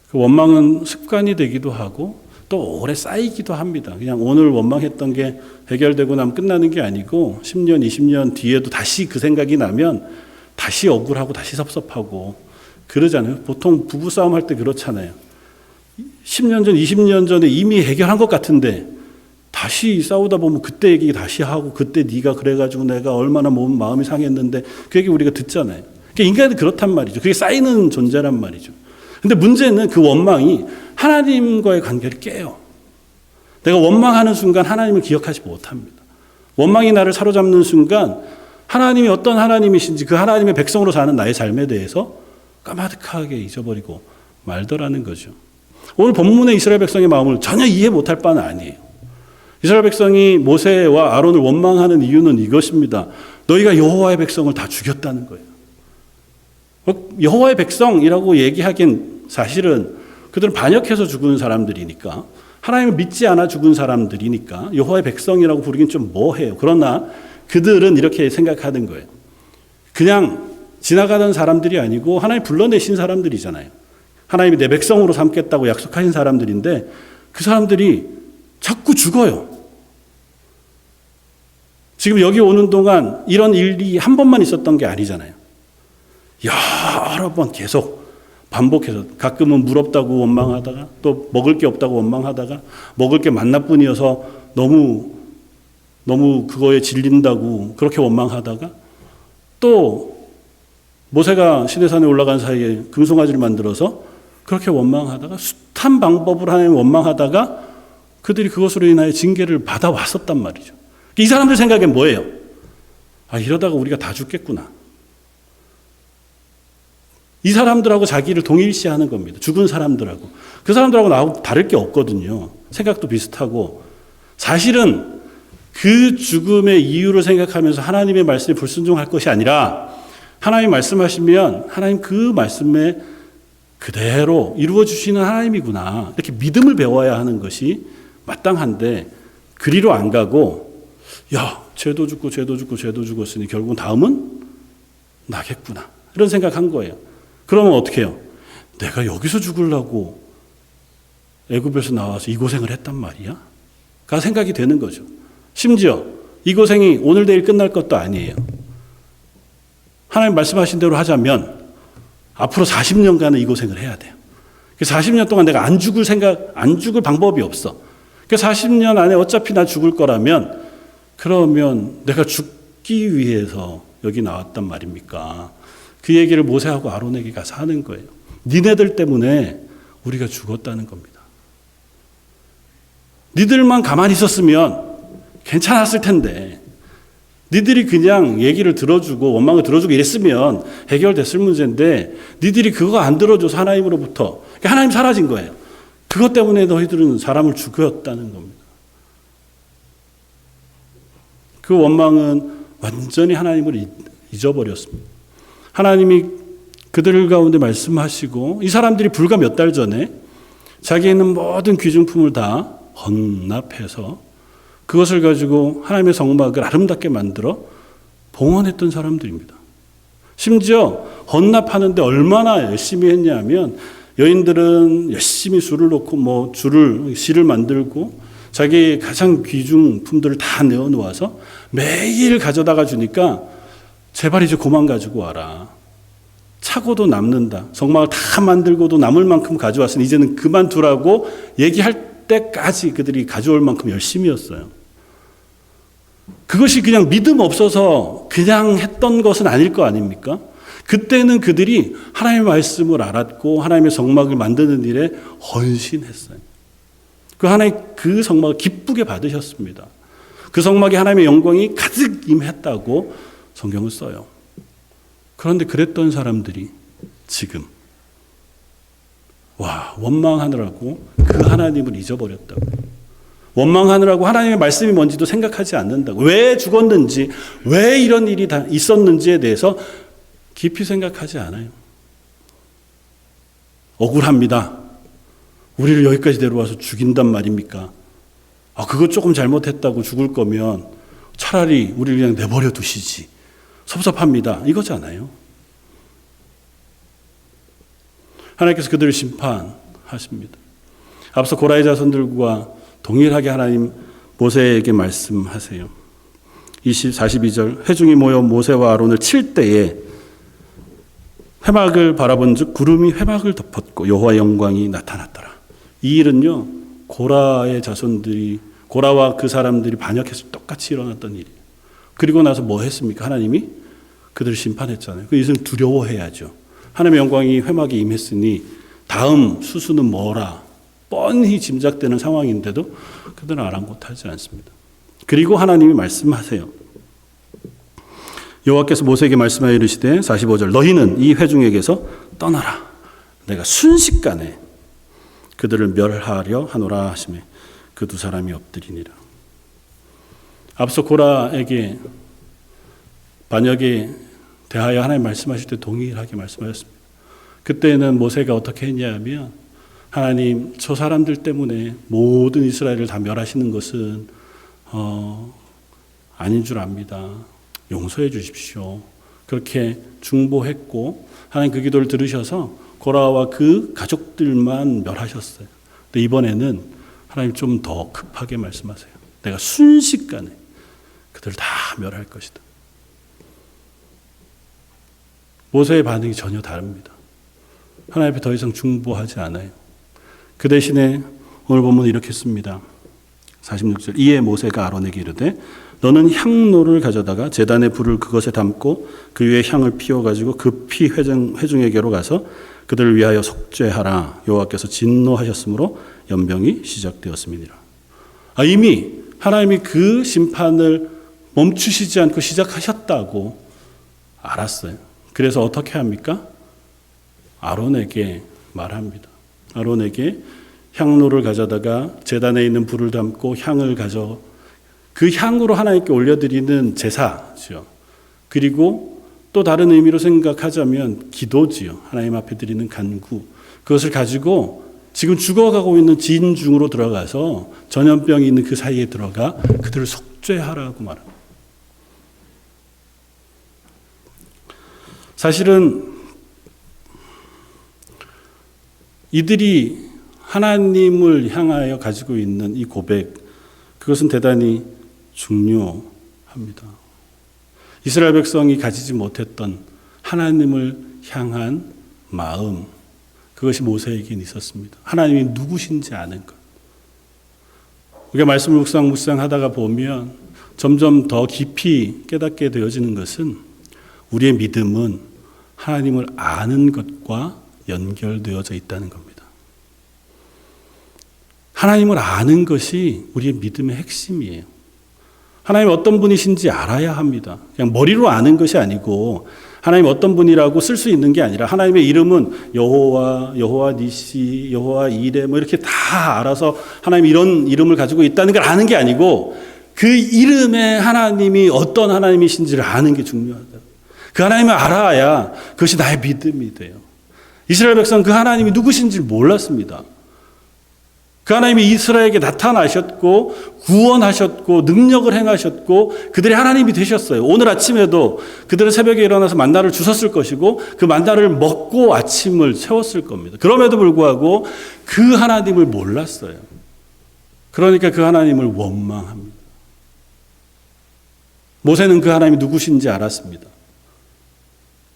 그 원망은 습관이 되기도 하고 또 오래 쌓이기도 합니다. 그냥 오늘 원망했던 게 해결되고 나면 끝나는 게 아니고 10년, 20년 뒤에도 다시 그 생각이 나면 다시 억울하고 다시 섭섭하고 그러잖아요. 보통 부부싸움 할 때 그렇잖아요. 10년 전, 20년 전에 이미 해결한 것 같은데 다시 싸우다 보면 그때 얘기 다시 하고 그때 네가 그래가지고 내가 얼마나 마음이 상했는데 그 얘기 우리가 듣잖아요. 그러니까 인간은 그렇단 말이죠. 그게 쌓이는 존재란 말이죠. 근데 문제는 그 원망이 하나님과의 관계를 깨요. 내가 원망하는 순간 하나님을 기억하지 못합니다. 원망이 나를 사로잡는 순간 하나님이 어떤 하나님이신지 그 하나님의 백성으로 사는 나의 삶에 대해서 까마득하게 잊어버리고 말더라는 거죠. 오늘 본문의 이스라엘 백성의 마음을 전혀 이해 못할 바는 아니에요. 이스라엘 백성이 모세와 아론을 원망하는 이유는 이것입니다. 너희가 여호와의 백성을 다 죽였다는 거예요. 여호와의 백성이라고 얘기하기엔 사실은 그들은 반역해서 죽은 사람들이니까, 하나님을 믿지 않아 죽은 사람들이니까 여호와의 백성이라고 부르긴 좀 뭐해요. 그러나 그들은 이렇게 생각하는 거예요. 그냥 지나가던 사람들이 아니고 하나님 불러내신 사람들이잖아요. 하나님이 내 백성으로 삼겠다고 약속하신 사람들인데 그 사람들이 자꾸 죽어요. 지금 여기 오는 동안 이런 일이 한 번만 있었던 게 아니잖아요. 여러 번 계속 반복해서, 가끔은 물 없다고 원망하다가 또 먹을 게 없다고 원망하다가 먹을 게 만나뿐이어서 너무 그거에 질린다고 그렇게 원망하다가 또 모세가 시내산에 올라간 사이에 금송아지를 만들어서 그렇게 원망하다가 숱한 방법으로 하나님 원망하다가 그들이 그것으로 인하여 징계를 받아왔었단 말이죠. 이 사람들 생각엔 뭐예요? 이러다가 우리가 다 죽겠구나. 이 사람들하고 자기를 동일시하는 겁니다. 죽은 사람들하고. 그 사람들하고 나하고 다를 게 없거든요. 생각도 비슷하고. 사실은 그 죽음의 이유를 생각하면서 하나님의 말씀에 불순종할 것이 아니라 하나님 말씀하시면 하나님 그 말씀에 그대로 이루어 주시는 하나님이구나. 이렇게 믿음을 배워야 하는 것이 마땅한데 그리로 안 가고 쟤도 죽고 쟤도 죽고 쟤도 죽었으니 결국은 다음은 나겠구나. 이런 생각한 거예요. 그러면 어떻게 해요? 내가 여기서 죽으려고 애굽에서 나와서 이 고생을 했단 말이야? 가 생각이 되는 거죠. 심지어 이 고생이 오늘 내일 끝날 것도 아니에요. 하나님 말씀하신 대로 하자면 앞으로 40년간은 이 고생을 해야 돼요. 40년 동안 내가 안 죽을 방법이 없어. 40년 안에 어차피 나 죽을 거라면 그러면 내가 죽기 위해서 여기 나왔단 말입니까? 그 얘기를 모세하고 아론에게 가서 하는 거예요. 니네들 때문에 우리가 죽었다는 겁니다. 니들만 가만히 있었으면 괜찮았을 텐데 니들이 그냥 얘기를 들어주고 원망을 들어주고 이랬으면 해결됐을 문제인데 니들이 그거 안 들어줘서 하나님으로부터 하나님 사라진 거예요. 그것 때문에 너희들은 사람을 죽였다는 겁니다. 그 원망은 완전히 하나님을 잊어버렸습니다. 하나님이 그들 가운데 말씀하시고 이 사람들이 불과 몇 달 전에 자기에 있는 모든 귀중품을 다 헌납해서 그것을 가지고 하나님의 성막을 아름답게 만들어 봉헌했던 사람들입니다. 심지어 헌납하는데 얼마나 열심히 했냐면 여인들은 열심히 술을 놓고 줄을 만들고 자기 가장 귀중품들을 다 내어놓아서 매일 가져다가 주니까 제발 이제 그만 가지고 와라. 차고도 남는다. 성막을 다 만들고도 남을 만큼 가져왔으니 이제는 그만두라고 얘기할 때까지 그들이 가져올 만큼 열심이었어요. 그것이 그냥 믿음 없어서 그냥 했던 것은 아닐 거 아닙니까? 그때는 그들이 하나님의 말씀을 알았고 하나님의 성막을 만드는 일에 헌신했어요. 하나님 그 성막을 기쁘게 받으셨습니다. 그 성막에 하나님의 영광이 가득 임했다고 성경을 써요. 그런데 그랬던 사람들이 지금 원망하느라고 그 하나님을 잊어버렸다고. 원망하느라고 하나님의 말씀이 뭔지도 생각하지 않는다고. 왜 죽었는지, 왜 이런 일이 다 있었는지에 대해서 깊이 생각하지 않아요. 억울합니다. 우리를 여기까지 데려와서 죽인단 말입니까? 그거 조금 잘못했다고 죽을 거면 차라리 우리를 그냥 내버려 두시지. 섭섭합니다. 이거잖아요. 하나님께서 그들을 심판하십니다. 앞서 고라의 자손들과 동일하게 하나님 모세에게 말씀하세요. 42절 회중이 모여 모세와 아론을 칠 때에 회막을 바라본 즉 구름이 회막을 덮었고 여호와의 영광이 나타났더라. 이 일은요 고라의 자손들이 고라와 그 사람들이 반역해서 똑같이 일어났던 일이에요. 그리고 나서 뭐 했습니까? 하나님이 그들을 심판했잖아요. 그 이것은 두려워해야죠. 하나님의 영광이 회막에 임했으니 다음 수수는 뭐라 뻔히 짐작되는 상황인데도 그들은 아랑곳하지 않습니다. 그리고 하나님이 말씀하세요. 여호와께서 모세에게 말씀하여 이르시되 45절 너희는 이 회중에게서 떠나라. 내가 순식간에 그들을 멸하려 하노라 하시매 그 두 사람이 엎드리니라. 앞서 고라에게 반역에 대하여 하나님 말씀하실 때 동일하게 말씀하셨습니다. 그때는 모세가 어떻게 했냐면 하나님 저 사람들 때문에 모든 이스라엘을 다 멸하시는 것은 아닌 줄 압니다. 용서해 주십시오. 그렇게 중보했고 하나님 그 기도를 들으셔서 고라와 그 가족들만 멸하셨어요. 근데 이번에는 하나님 좀 더 급하게 말씀하세요. 내가 순식간에 그들을 다 멸할 것이다. 모세의 반응이 전혀 다릅니다. 하나님 앞에 더 이상 중보하지 않아요. 그 대신에 오늘 보면 이렇게 씁니다. 46절 이에 모세가 아론에게 이르되 너는 향로를 가져다가 제단의 불을 그것에 담고 그 위에 향을 피워가지고 급히 회중에게로 가서 그들을 위하여 속죄하라. 여호와께서 진노하셨으므로 연병이 시작되었음이니라. 이미 하나님이 그 심판을 멈추시지 않고 시작하셨다고 알았어요. 그래서 어떻게 합니까? 아론에게 말합니다. 아론에게 향로를 가져다가 제단에 있는 불을 담고 향을 가져 그 향으로 하나님께 올려드리는 제사죠. 그리고 또 다른 의미로 생각하자면 기도지요. 하나님 앞에 드리는 간구. 그것을 가지고 지금 죽어가고 있는 진중으로 들어가서 전염병이 있는 그 사이에 들어가 그들을 속죄하라고 말합니다. 사실은 이들이 하나님을 향하여 가지고 있는 이 고백, 그것은 대단히 중요합니다. 이스라엘 백성이 가지지 못했던 하나님을 향한 마음, 그것이 모세에게는 있었습니다. 하나님이 누구신지 아는 것. 우리가 말씀을 묵상하다가 보면 점점 더 깊이 깨닫게 되어지는 것은 우리의 믿음은 하나님을 아는 것과 연결되어져 있다는 겁니다. 하나님을 아는 것이 우리의 믿음의 핵심이에요. 하나님 어떤 분이신지 알아야 합니다. 그냥 머리로 아는 것이 아니고 하나님 어떤 분이라고 쓸 수 있는 게 아니라 하나님의 이름은 여호와, 여호와 니시, 여호와 이레 뭐 이렇게 다 알아서 하나님 이런 이름을 가지고 있다는 걸 아는 게 아니고 그 이름에 하나님이 어떤 하나님이신지를 아는 게 중요하다. 그 하나님을 알아야 그것이 나의 믿음이 돼요. 이스라엘 백성은 그 하나님이 누구신지를 몰랐습니다. 그 하나님이 이스라엘에게 나타나셨고 구원하셨고 능력을 행하셨고 그들의 하나님이 되셨어요. 오늘 아침에도 그들은 새벽에 일어나서 만나를 주셨을 것이고 그 만나를 먹고 아침을 채웠을 겁니다. 그럼에도 불구하고 그 하나님을 몰랐어요. 그러니까 그 하나님을 원망합니다. 모세는 그 하나님이 누구신지 알았습니다.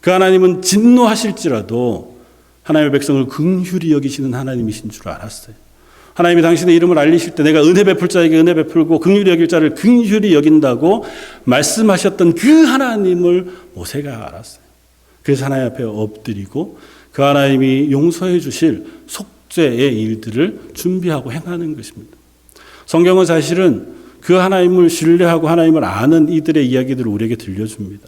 그 하나님은 진노하실지라도 하나님의 백성을 긍휼히 여기시는 하나님이신 줄 알았어요. 하나님이 당신의 이름을 알리실 때 내가 은혜 베풀 자에게 은혜 베풀고 긍휼히 여길 자를 긍휼히 여긴다고 말씀하셨던 그 하나님을 모세가 알았어요. 그래서 하나님 앞에 엎드리고 그 하나님이 용서해 주실 속죄의 일들을 준비하고 행하는 것입니다. 성경은 사실은 그 하나님을 신뢰하고 하나님을 아는 이들의 이야기들을 우리에게 들려줍니다.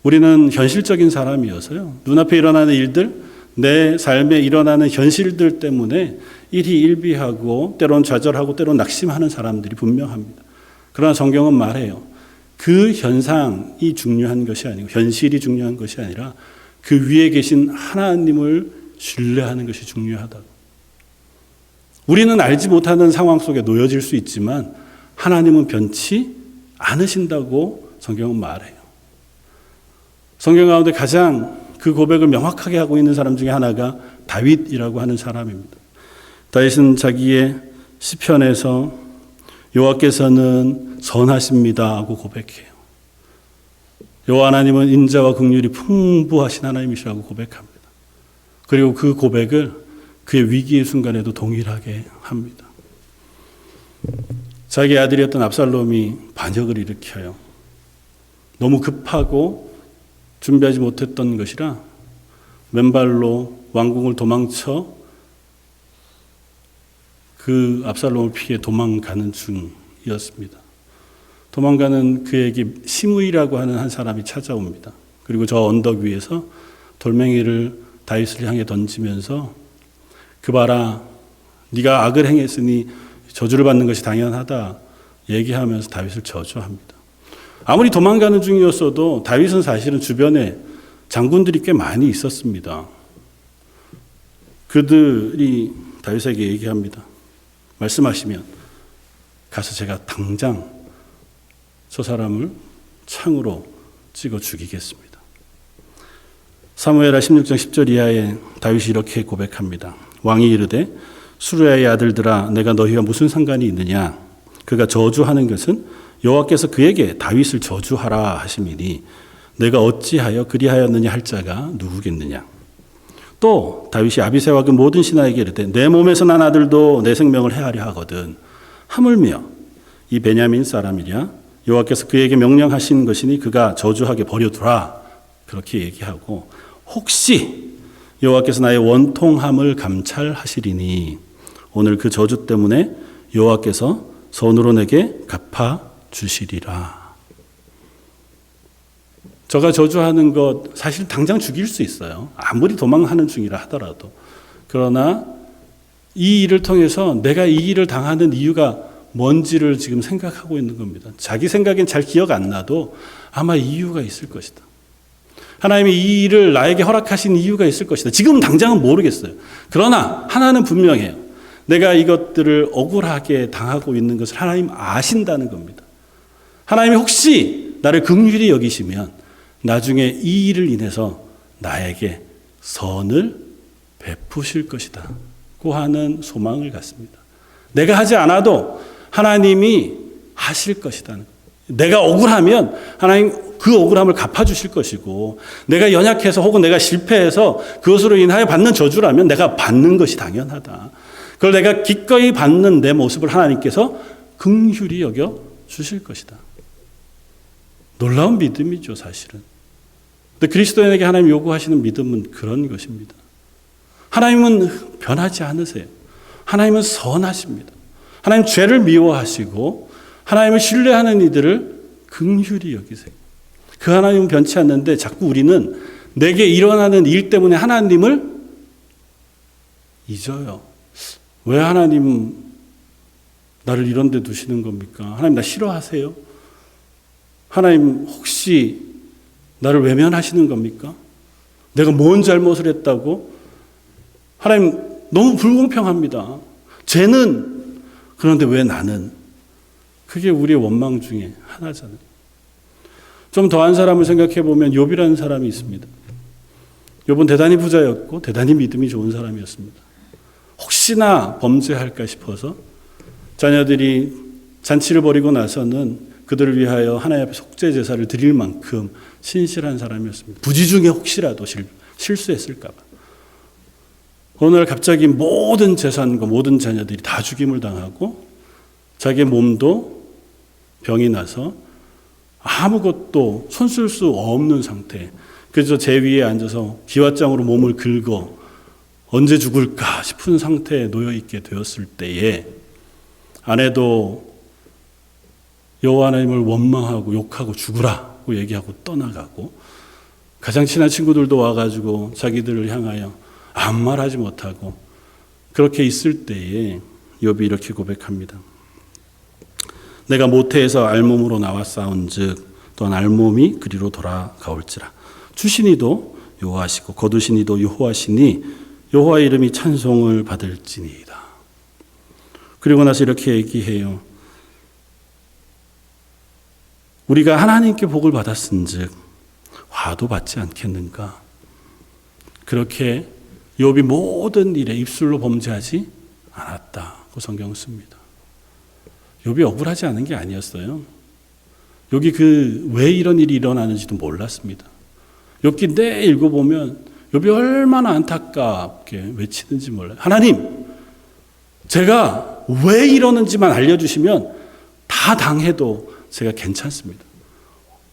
우리는 현실적인 사람이어서요. 눈앞에 일어나는 일들, 내 삶에 일어나는 현실들 때문에 일희일비하고 때론 좌절하고 때론 낙심하는 사람들이 분명합니다. 그러나 성경은 말해요. 그 현상이 중요한 것이 아니고 현실이 중요한 것이 아니라 그 위에 계신 하나님을 신뢰하는 것이 중요하다고. 우리는 알지 못하는 상황 속에 놓여질 수 있지만 하나님은 변치 않으신다고 성경은 말해요. 성경 가운데 가장 그 고백을 명확하게 하고 있는 사람 중에 하나가 다윗이라고 하는 사람입니다. 다윗은 자기의 시편에서 여호와께서는 선하십니다 하고 고백해요. 여호와 하나님은 인자와 긍휼이 풍부하신 하나님이시라고 고백합니다. 그리고 그 고백을 그의 위기의 순간에도 동일하게 합니다. 자기 아들이었던 압살롬이 반역을 일으켜요. 너무 급하고 준비하지 못했던 것이라 맨발로 왕궁을 도망쳐 그 압살롬을 피해 도망가는 중이었습니다. 도망가는 그에게 시므이라고 하는 한 사람이 찾아옵니다. 그리고 저 언덕 위에서 돌멩이를 다윗을 향해 던지면서 그 봐라, 네가 악을 행했으니 저주를 받는 것이 당연하다 얘기하면서 다윗을 저주합니다. 아무리 도망가는 중이었어도 다윗은 사실은 주변에 장군들이 꽤 많이 있었습니다. 그들이 다윗에게 얘기합니다. 말씀하시면 가서 제가 당장 저 사람을 창으로 찍어 죽이겠습니다. 사무엘하 16장 10절 이하에 다윗이 이렇게 고백합니다. 왕이 이르되 수르야의 아들들아 내가 너희와 무슨 상관이 있느냐. 그가 저주하는 것은 여호와께서 그에게 다윗을 저주하라 하심이니 내가 어찌하여 그리하였느냐 할 자가 누구겠느냐. 또 다윗이 아비새와 그 모든 신하에게 이르되 내 몸에서 난 아들도 내 생명을 해하려 하거든 하물며 이 베냐민 사람이랴 여호와께서 그에게 명령하신 것이니 그가 저주하게 버려두라 그렇게 얘기하고 혹시 여호와께서 나의 원통함을 감찰하시리니 오늘 그 저주 때문에 여호와께서 손으로 내게 갚아 주시리라. 저가 저주하는 것 사실 당장 죽일 수 있어요. 아무리 도망하는 중이라 하더라도. 그러나 이 일을 통해서 내가 이 일을 당하는 이유가 뭔지를 지금 생각하고 있는 겁니다. 자기 생각엔 잘 기억 안 나도 아마 이유가 있을 것이다. 하나님이 이 일을 나에게 허락하신 이유가 있을 것이다. 지금 당장은 모르겠어요. 그러나 하나는 분명해요. 내가 이것들을 억울하게 당하고 있는 것을 하나님 아신다는 겁니다. 하나님이 혹시 나를 긍휼히 여기시면 나중에 이 일을 인해서 나에게 선을 베푸실 것이다 고 하는 소망을 갖습니다. 내가 하지 않아도 하나님이 하실 것이다. 내가 억울하면 하나님 그 억울함을 갚아주실 것이고, 내가 연약해서 혹은 내가 실패해서 그것으로 인하여 받는 저주라면 내가 받는 것이 당연하다. 그걸 내가 기꺼이 받는 내 모습을 하나님께서 긍휼히 여겨 주실 것이다. 놀라운 믿음이죠, 사실은. 근데 그리스도인에게 하나님 요구하시는 믿음은 그런 것입니다. 하나님은 변하지 않으세요. 하나님은 선하십니다. 하나님 죄를 미워하시고 하나님을 신뢰하는 이들을 긍휼히 여기세요. 그 하나님은 변치 않는데 자꾸 우리는 내게 일어나는 일 때문에 하나님을 잊어요. 왜 하나님 나를 이런 데 두시는 겁니까? 하나님 나 싫어하세요? 하나님 혹시 나를 외면하시는 겁니까? 내가 뭔 잘못을 했다고? 하나님 너무 불공평합니다. 쟤는 그런데 왜 나는? 그게 우리의 원망 중에 하나잖아요. 좀 더한 사람을 생각해 보면 욥이라는 사람이 있습니다. 욥은 대단히 부자였고 대단히 믿음이 좋은 사람이었습니다. 혹시나 범죄할까 싶어서 자녀들이 잔치를 벌이고 나서는 그들을 위하여 하나님 앞에 속죄 제사를 드릴 만큼 신실한 사람이었습니다. 부지 중에 혹시라도 실수했을까 봐. 어느 날 갑자기 모든 재산과 모든 자녀들이 다 죽임을 당하고 자기의 몸도 병이 나서 아무것도 손쓸 수 없는 상태. 그래서 제 위에 앉아서 기왓장으로 몸을 긁어 언제 죽을까 싶은 상태에 놓여 있게 되었을 때에 아내도 여호와 하나님을 원망하고 욕하고 죽으라고 얘기하고 떠나가고, 가장 친한 친구들도 와가지고 자기들을 향하여 아무 말하지 못하고 그렇게 있을 때에 욥이 이렇게 고백합니다. 내가 모태에서 알몸으로 나와 싸운즉 또한 알몸이 그리로 돌아가올지라. 주신 이도 여호와시고 거두신 이도 여호와시니 여호와의 이름이 찬송을 받을지니이다. 그리고 나서 이렇게 얘기해요. 우리가 하나님께 복을 받았은즉 화도 받지 않겠는가. 그렇게 욥이 모든 일에 입술로 범죄하지 않았다고 성경은 씁니다. 욥이 억울하지 않은 게 아니었어요. 욥이 왜 이런 일이 일어나는지도 몰랐습니다. 욥기 내 읽어보면 욥이 얼마나 안타깝게 외치는지 몰라요. 하나님, 제가 왜 이러는지만 알려주시면 다 당해도 제가 괜찮습니다.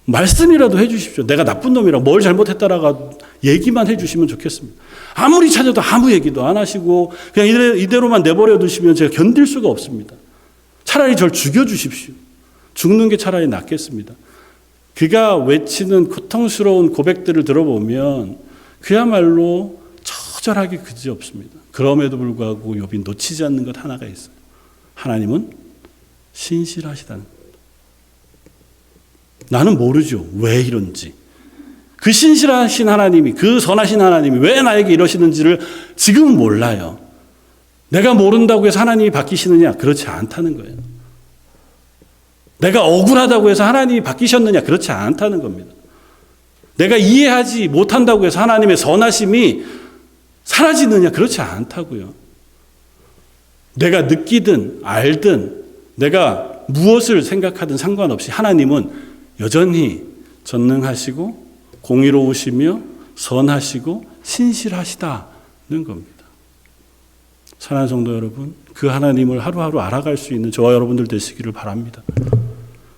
말씀이라도 해주십시오. 내가 나쁜 놈이라 뭘 잘못했다라고 얘기만 해주시면 좋겠습니다. 아무리 찾아도 아무 얘기도 안 하시고 그냥 이대로만 내버려 두시면 제가 견딜 수가 없습니다. 차라리 절 죽여주십시오. 죽는 게 차라리 낫겠습니다. 그가 외치는 고통스러운 고백들을 들어보면 그야말로 처절하게 그지없습니다. 그럼에도 불구하고 욥이 놓치지 않는 것 하나가 있어요. 하나님은 신실하시다는 겁니다. 나는 모르죠. 왜 이런지. 그 신실하신 하나님이, 그 선하신 하나님이 왜 나에게 이러시는지를 지금은 몰라요. 내가 모른다고 해서 하나님이 바뀌시느냐? 그렇지 않다는 거예요. 내가 억울하다고 해서 하나님이 바뀌셨느냐? 그렇지 않다는 겁니다. 내가 이해하지 못한다고 해서 하나님의 선하심이 사라지느냐? 그렇지 않다고요. 내가 느끼든 알든 내가 무엇을 생각하든 상관없이 하나님은 여전히 전능하시고 공의로우시며 선하시고 신실하시다는 겁니다. 사랑하는 성도 여러분, 그 하나님을 하루하루 알아갈 수 있는 저와 여러분들 되시기를 바랍니다.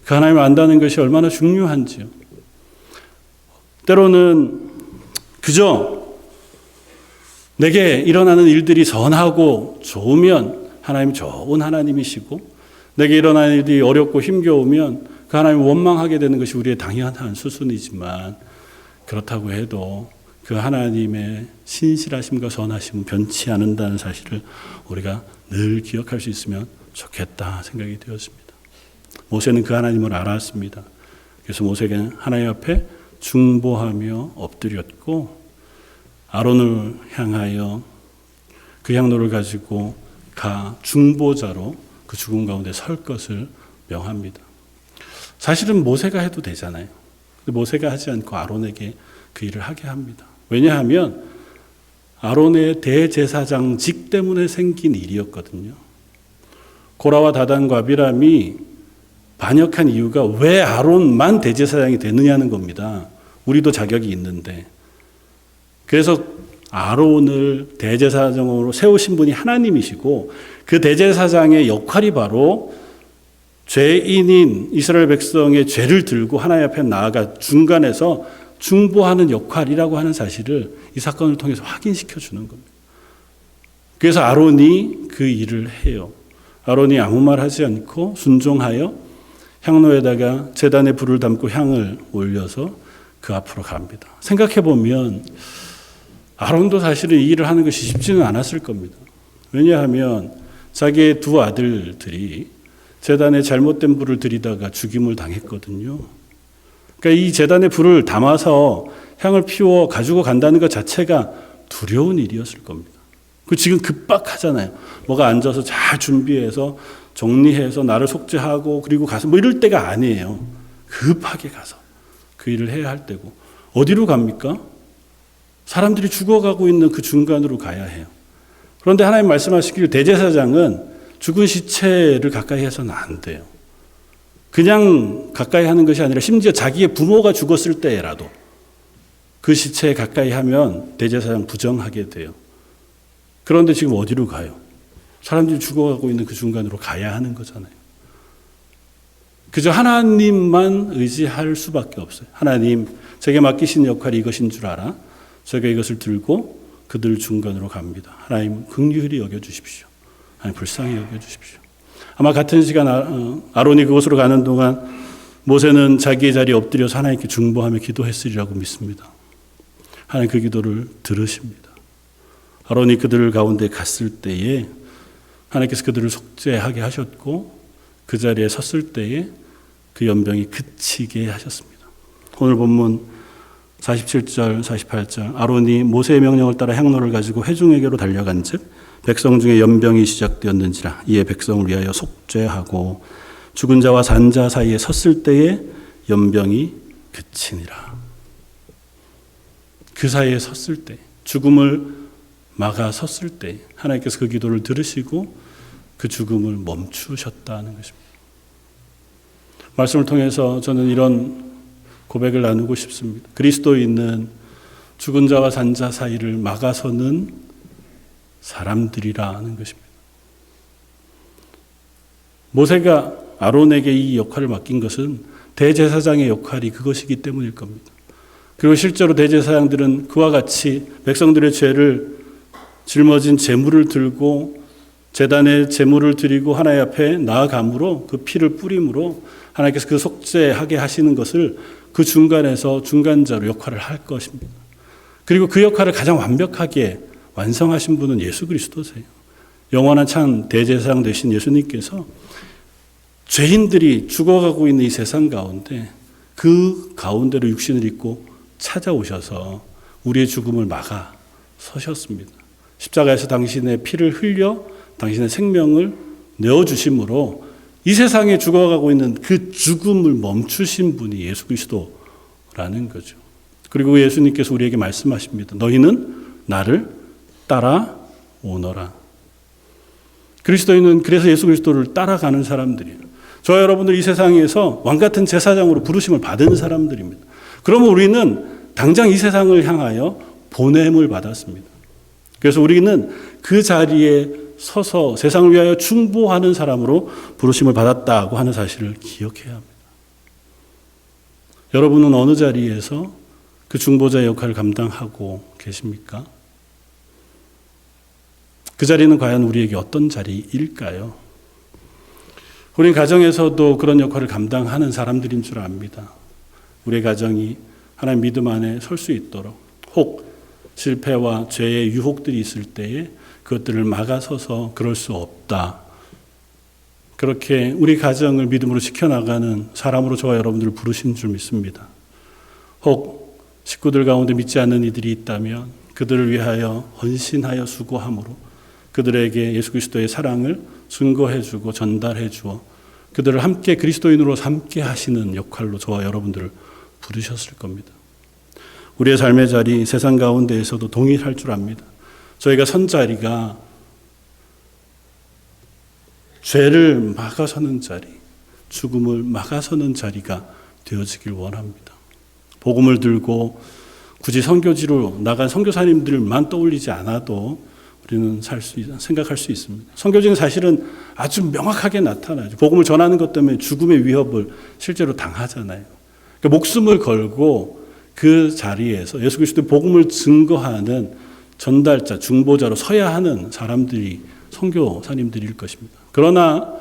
그 하나님을 안다는 것이 얼마나 중요한지요. 때로는 그저 내게 일어나는 일들이 선하고 좋으면 하나님 좋은 하나님이시고, 내게 일어나는 일이 어렵고 힘겨우면 그 하나님을 원망하게 되는 것이 우리의 당연한 수순이지만, 그렇다고 해도 그 하나님의 신실하심과 선하심은 변치 않는다는 사실을 우리가 늘 기억할 수 있으면 좋겠다 생각이 되었습니다. 모세는 그 하나님을 알았습니다. 그래서 모세가 하나님 앞에 중보하며 엎드렸고, 아론을 향하여 그 향로를 가지고 중보자로 그 죽음 가운데 설 것을 명합니다. 사실은 모세가 해도 되잖아요. 근데 모세가 하지 않고 아론에게 그 일을 하게 합니다. 왜냐하면 아론의 대제사장직 때문에 생긴 일이었거든요. 고라와 다단과 아비람이 반역한 이유가 왜 아론만 대제사장이 되느냐는 겁니다. 우리도 자격이 있는데. 그래서 아론을 대제사장으로 세우신 분이 하나님이시고 그 대제사장의 역할이 바로 죄인인 이스라엘 백성의 죄를 들고 하나님 앞에 나아가 중간에서 중보하는 역할이라고 하는 사실을 이 사건을 통해서 확인시켜 주는 겁니다. 그래서 아론이 그 일을 해요. 아론이 아무 말 하지 않고 순종하여 향로에다가 제단에 불을 담고 향을 올려서 그 앞으로 갑니다. 생각해 보면 아론도 사실은 이 일을 하는 것이 쉽지는 않았을 겁니다. 왜냐하면 자기의 두 아들들이 제단에 잘못된 불을 들이다가 죽임을 당했거든요. 그러니까 이 제단에 불을 담아서 향을 피워 가지고 간다는 것 자체가 두려운 일이었을 겁니다. 그 지금 급박하잖아요. 뭐가 앉아서 잘 준비해서 정리해서 나를 속죄하고 그리고 가서 뭐 이럴 때가 아니에요. 급하게 가서 그 일을 해야 할 때고. 어디로 갑니까? 사람들이 죽어가고 있는 그 중간으로 가야 해요. 그런데 하나님 말씀하시기를 대제사장은 죽은 시체를 가까이 해서는 안 돼요. 그냥 가까이 하는 것이 아니라 심지어 자기의 부모가 죽었을 때라도 그 시체에 가까이 하면 대제사장 부정하게 돼요. 그런데 지금 어디로 가요? 사람들이 죽어가고 있는 그 중간으로 가야 하는 거잖아요. 그저 하나님만 의지할 수밖에 없어요. 하나님, 제게 맡기신 역할이 이것인 줄 알아. 제가 이것을 들고 그들 중간으로 갑니다. 하나님 긍휼히 여겨주십시오. 하나님 불쌍히 여겨주십시오. 아마 같은 시간 아론이 그곳으로 가는 동안 모세는 자기의 자리에 엎드려서 하나님께 중보하며 기도했으리라고 믿습니다. 하나님 그 기도를 들으십니다. 아론이 그들 가운데 갔을 때에 하나님께서 그들을 속죄하게 하셨고 그 자리에 섰을 때에 그 연병이 그치게 하셨습니다. 오늘 본문 47절, 48절 아론이 모세의 명령을 따라 향로를 가지고 회중에게로 달려간 즉 백성 중에 연병이 시작되었는지라 이에 백성을 위하여 속죄하고 죽은 자와 산 자 사이에 섰을 때에 연병이 그치니라. 그 사이에 섰을 때 죽음을 막아 섰을 때 하나님께서 그 기도를 들으시고 그 죽음을 멈추셨다는 것입니다. 말씀을 통해서 저는 이런 고백을 나누고 싶습니다. 그리스도에 있는 죽은 자와 산 자 사이를 막아서는 사람들이라는 것입니다. 모세가 아론에게 이 역할을 맡긴 것은 대제사장의 역할이 그것이기 때문일 겁니다. 그리고 실제로 대제사장들은 그와 같이 백성들의 죄를 짊어진 제물을 들고 제단에 제물을 드리고 하나님 앞에 나아감으로 그 피를 뿌림으로 하나님께서 그 속죄하게 하시는 것을 그 중간에서 중간자로 역할을 할 것입니다. 그리고 그 역할을 가장 완벽하게 완성하신 분은 예수 그리스도세요. 영원한 참 대제사장 되신 예수님께서 죄인들이 죽어가고 있는 이 세상 가운데 그 가운데로 육신을 입고 찾아오셔서 우리의 죽음을 막아 서셨습니다. 십자가에서 당신의 피를 흘려 당신의 생명을 내어주심으로 이 세상에 죽어가고 있는 그 죽음을 멈추신 분이 예수 그리스도라는 거죠. 그리고 예수님께서 우리에게 말씀하십니다. 너희는 나를 따라오너라. 그리스도인은 그래서 예수 그리스도를 따라가는 사람들이에요. 저와 여러분들 이 세상에서 왕같은 제사장으로 부르심을 받은 사람들입니다. 그러면 우리는 당장 이 세상을 향하여 보냄을 받았습니다. 그래서 우리는 그 자리에 서서 세상을 위하여 중보하는 사람으로 부르심을 받았다고 하는 사실을 기억해야 합니다. 여러분은 어느 자리에서 그 중보자의 역할을 감당하고 계십니까? 그 자리는 과연 우리에게 어떤 자리일까요? 우리 가정에서도 그런 역할을 감당하는 사람들인 줄 압니다. 우리의 가정이 하나님 믿음 안에 설 수 있도록 혹 실패와 죄의 유혹들이 있을 때에 그것들을 막아서서 그럴 수 없다. 그렇게 우리 가정을 믿음으로 지켜나가는 사람으로 저와 여러분들을 부르신 줄 믿습니다. 혹 식구들 가운데 믿지 않는 이들이 있다면 그들을 위하여 헌신하여 수고함으로 그들에게 예수 그리스도의 사랑을 증거해주고 전달해주어 그들을 함께 그리스도인으로 삼게 하시는 역할로 저와 여러분들을 부르셨을 겁니다. 우리의 삶의 자리, 세상 가운데에서도 동일할 줄 압니다. 저희가 선 자리가 죄를 막아서는 자리, 죽음을 막아서는 자리가 되어지길 원합니다. 복음을 들고 굳이 선교지로 나간 선교사님들만 떠올리지 않아도 우리는 생각할 수 있습니다. 선교지는 사실은 아주 명확하게 나타나죠. 복음을 전하는 것 때문에 죽음의 위협을 실제로 당하잖아요. 그러니까 목숨을 걸고 그 자리에서 예수 그리스도의 복음을 증거하는 전달자, 중보자로 서야 하는 사람들이 선교사님들일 것입니다. 그러나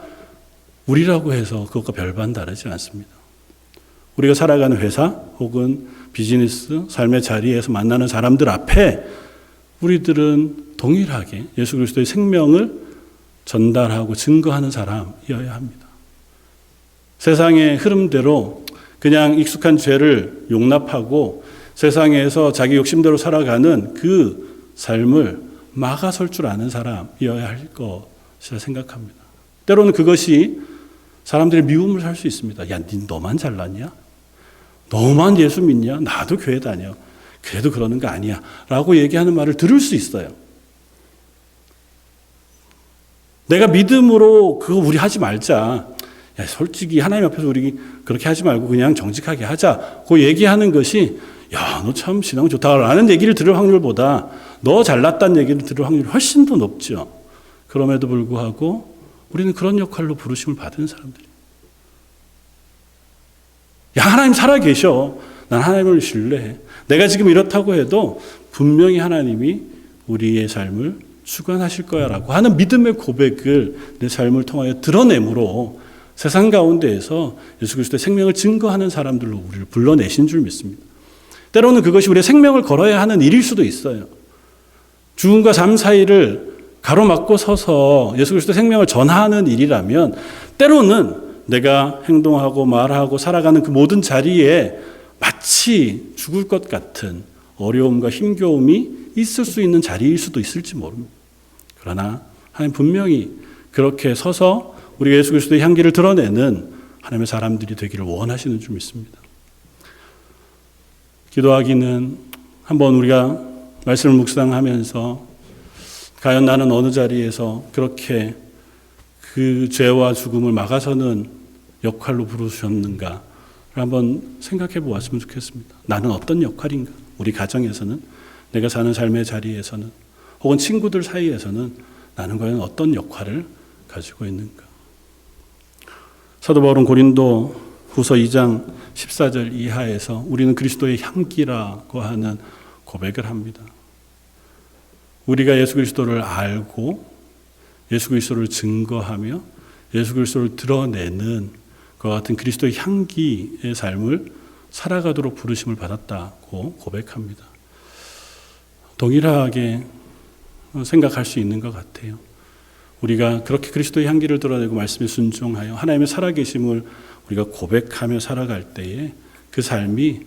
우리라고 해서 그것과 별반 다르지 않습니다. 우리가 살아가는 회사 혹은 비즈니스, 삶의 자리에서 만나는 사람들 앞에 우리들은 동일하게 예수 그리스도의 생명을 전달하고 증거하는 사람이어야 합니다. 세상의 흐름대로 그냥 익숙한 죄를 용납하고 세상에서 자기 욕심대로 살아가는 그 삶을 막아설 줄 아는 사람이어야 할 것이라 생각합니다. 때로는 그것이 사람들의 미움을 살 수 있습니다. 야, 너만 잘났냐? 너만 예수 믿냐? 나도 교회 다녀. 그래도 그러는 거 아니야. 라고 얘기하는 말을 들을 수 있어요. 내가 믿음으로 그거 우리 하지 말자. 야, 솔직히 하나님 앞에서 우리 그렇게 하지 말고 그냥 정직하게 하자. 그 얘기하는 것이 야, 너 참 신앙 좋다라는 얘기를 들을 확률보다 너 잘났다는 얘기를 들을 확률이 훨씬 더 높죠. 그럼에도 불구하고 우리는 그런 역할로 부르심을 받은 사람들이에요. 야, 하나님 살아계셔. 난 하나님을 신뢰해. 내가 지금 이렇다고 해도 분명히 하나님이 우리의 삶을 주관하실 거야 라고 하는 믿음의 고백을 내 삶을 통하여 드러내므로 세상 가운데에서 예수 그리스도의 생명을 증거하는 사람들로 우리를 불러내신 줄 믿습니다. 때로는 그것이 우리의 생명을 걸어야 하는 일일 수도 있어요. 죽음과 삶 사이를 가로막고 서서 예수 그리스도의 생명을 전하는 일이라면 때로는 내가 행동하고 말하고 살아가는 그 모든 자리에 마치 죽을 것 같은 어려움과 힘겨움이 있을 수 있는 자리일 수도 있을지 모릅니다. 그러나 하나님 분명히 그렇게 서서 우리가 예수 그리스도의 향기를 드러내는 하나님의 사람들이 되기를 원하시는 줄 믿습니다. 기도하기는 한번 우리가 말씀을 묵상하면서 과연 나는 어느 자리에서 그렇게 그 죄와 죽음을 막아서는 역할로 부르셨는가를 한번 생각해 보았으면 좋겠습니다. 나는 어떤 역할인가? 우리 가정에서는, 내가 사는 삶의 자리에서는, 혹은 친구들 사이에서는 나는 과연 어떤 역할을 가지고 있는가? 사도 바울은 고린도 후서 2장 14절 이하에서 우리는 그리스도의 향기라고 하는 고백을 합니다. 우리가 예수 그리스도를 알고 예수 그리스도를 증거하며 예수 그리스도를 드러내는 그와 같은 그리스도의 향기의 삶을 살아가도록 부르심을 받았다고 고백합니다. 동일하게 생각할 수 있는 것 같아요. 우리가 그렇게 그리스도의 향기를 드러내고 말씀에 순종하여 하나님의 살아계심을 우리가 고백하며 살아갈 때에 그 삶이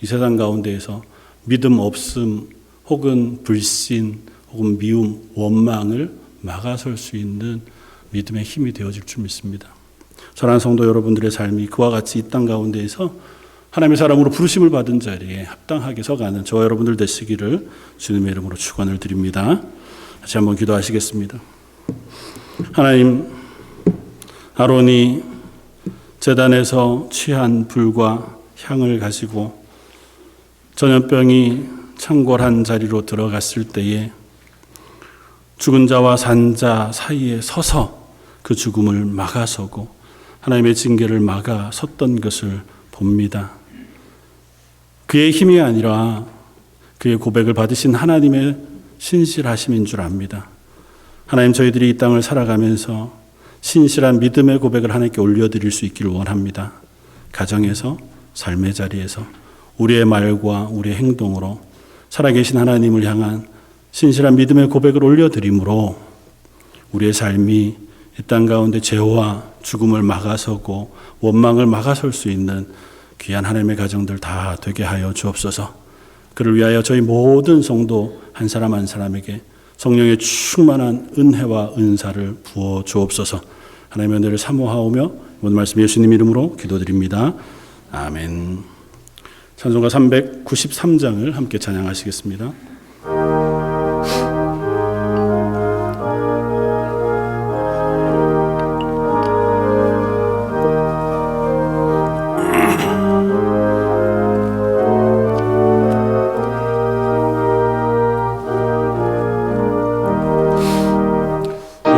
이 세상 가운데에서 믿음 없음 혹은 불신 혹은 미움, 원망을 막아설 수 있는 믿음의 힘이 되어질 줄 믿습니다. 사랑하는 성도 여러분들의 삶이 그와 같이 이 땅 가운데에서 하나님의 사람으로 부르심을 받은 자리에 합당하게 서가는 저와 여러분들 되시기를 주님의 이름으로 축원을 드립니다. 다시 한번 기도하시겠습니다. 하나님, 아론이 제단에서 취한 불과 향을 가지고 전염병이 창궐한 자리로 들어갔을 때에 죽은 자와 산 자 사이에 서서 그 죽음을 막아서고 하나님의 징계를 막아섰던 것을 봅니다. 그의 힘이 아니라 그의 고백을 받으신 하나님의 신실하심인 줄 압니다. 하나님, 저희들이 이 땅을 살아가면서 신실한 믿음의 고백을 하나님께 올려드릴 수 있기를 원합니다. 가정에서, 삶의 자리에서 우리의 말과 우리의 행동으로 살아계신 하나님을 향한 신실한 믿음의 고백을 올려드림으로 우리의 삶이 이 땅 가운데 죄와 죽음을 막아서고 원망을 막아설 수 있는 귀한 하나님의 가정들 다 되게 하여 주옵소서. 그를 위하여 저희 모든 성도 한 사람 한 사람에게 성령의 충만한 은혜와 은사를 부어 주옵소서. 하나님의 은혜를 사모하오며 오늘 말씀 예수님 이름으로 기도드립니다. 아멘. 찬송가 393장을 함께 찬양하시겠습니다.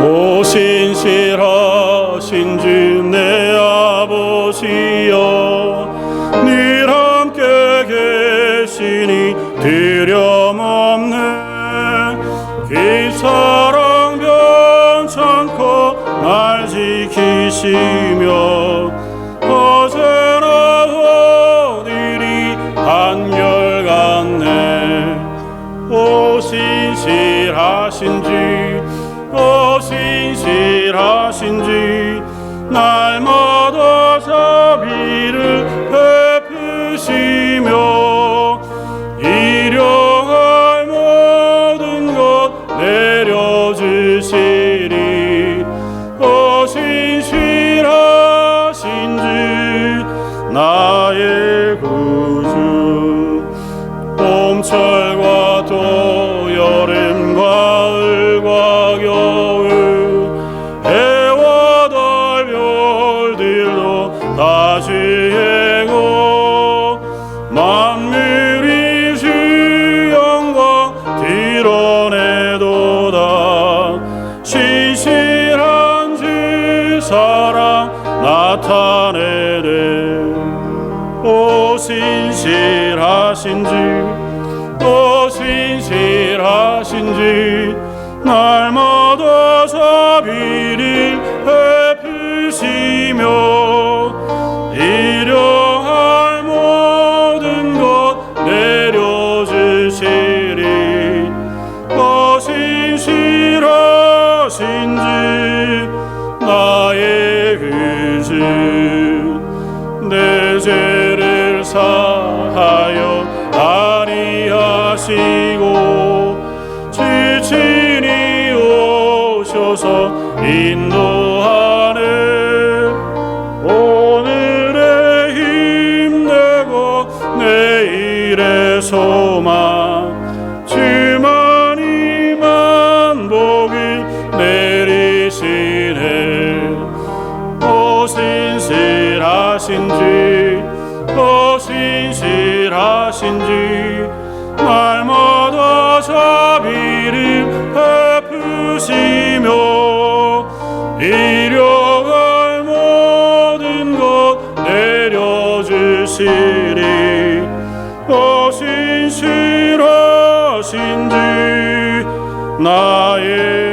오 신실하신 주 내 아버지여, 늘 함께 계시니 두려움없네. 그 사랑 변찮고 날 지키시며 어제나 오늘이 한결같네. 오 신실하신 주, 오 신실하신 주, 날마다 자비를 베푸시며 일용할 모든 것 내려주시리. 오 신실하신 주, 나의 구주. 봄철과 또 여름, 가을과 겨울, 해와 달 별들도 다 주의고, 만물이 주 영광 드러내도다. 신실한 주 사랑 나타내네. 오 신실하신 주, 오 신실하신 주, 날마다 자비를 베푸시며 일용할 모든 것 내려주시리. 오 신실하신 주, 나의 구주. 내 죄를 사하여 아니하시고 지친이 오셔서 인도하네. 오늘의 힘내고 내일의 소망, 주만이 만복을 내리시네. 오 신실하신 주, 오 신실하신 주, 날마다 자비를 베푸시며 일용할 모든 것 내려주시리. 오 신실하신 주, 나의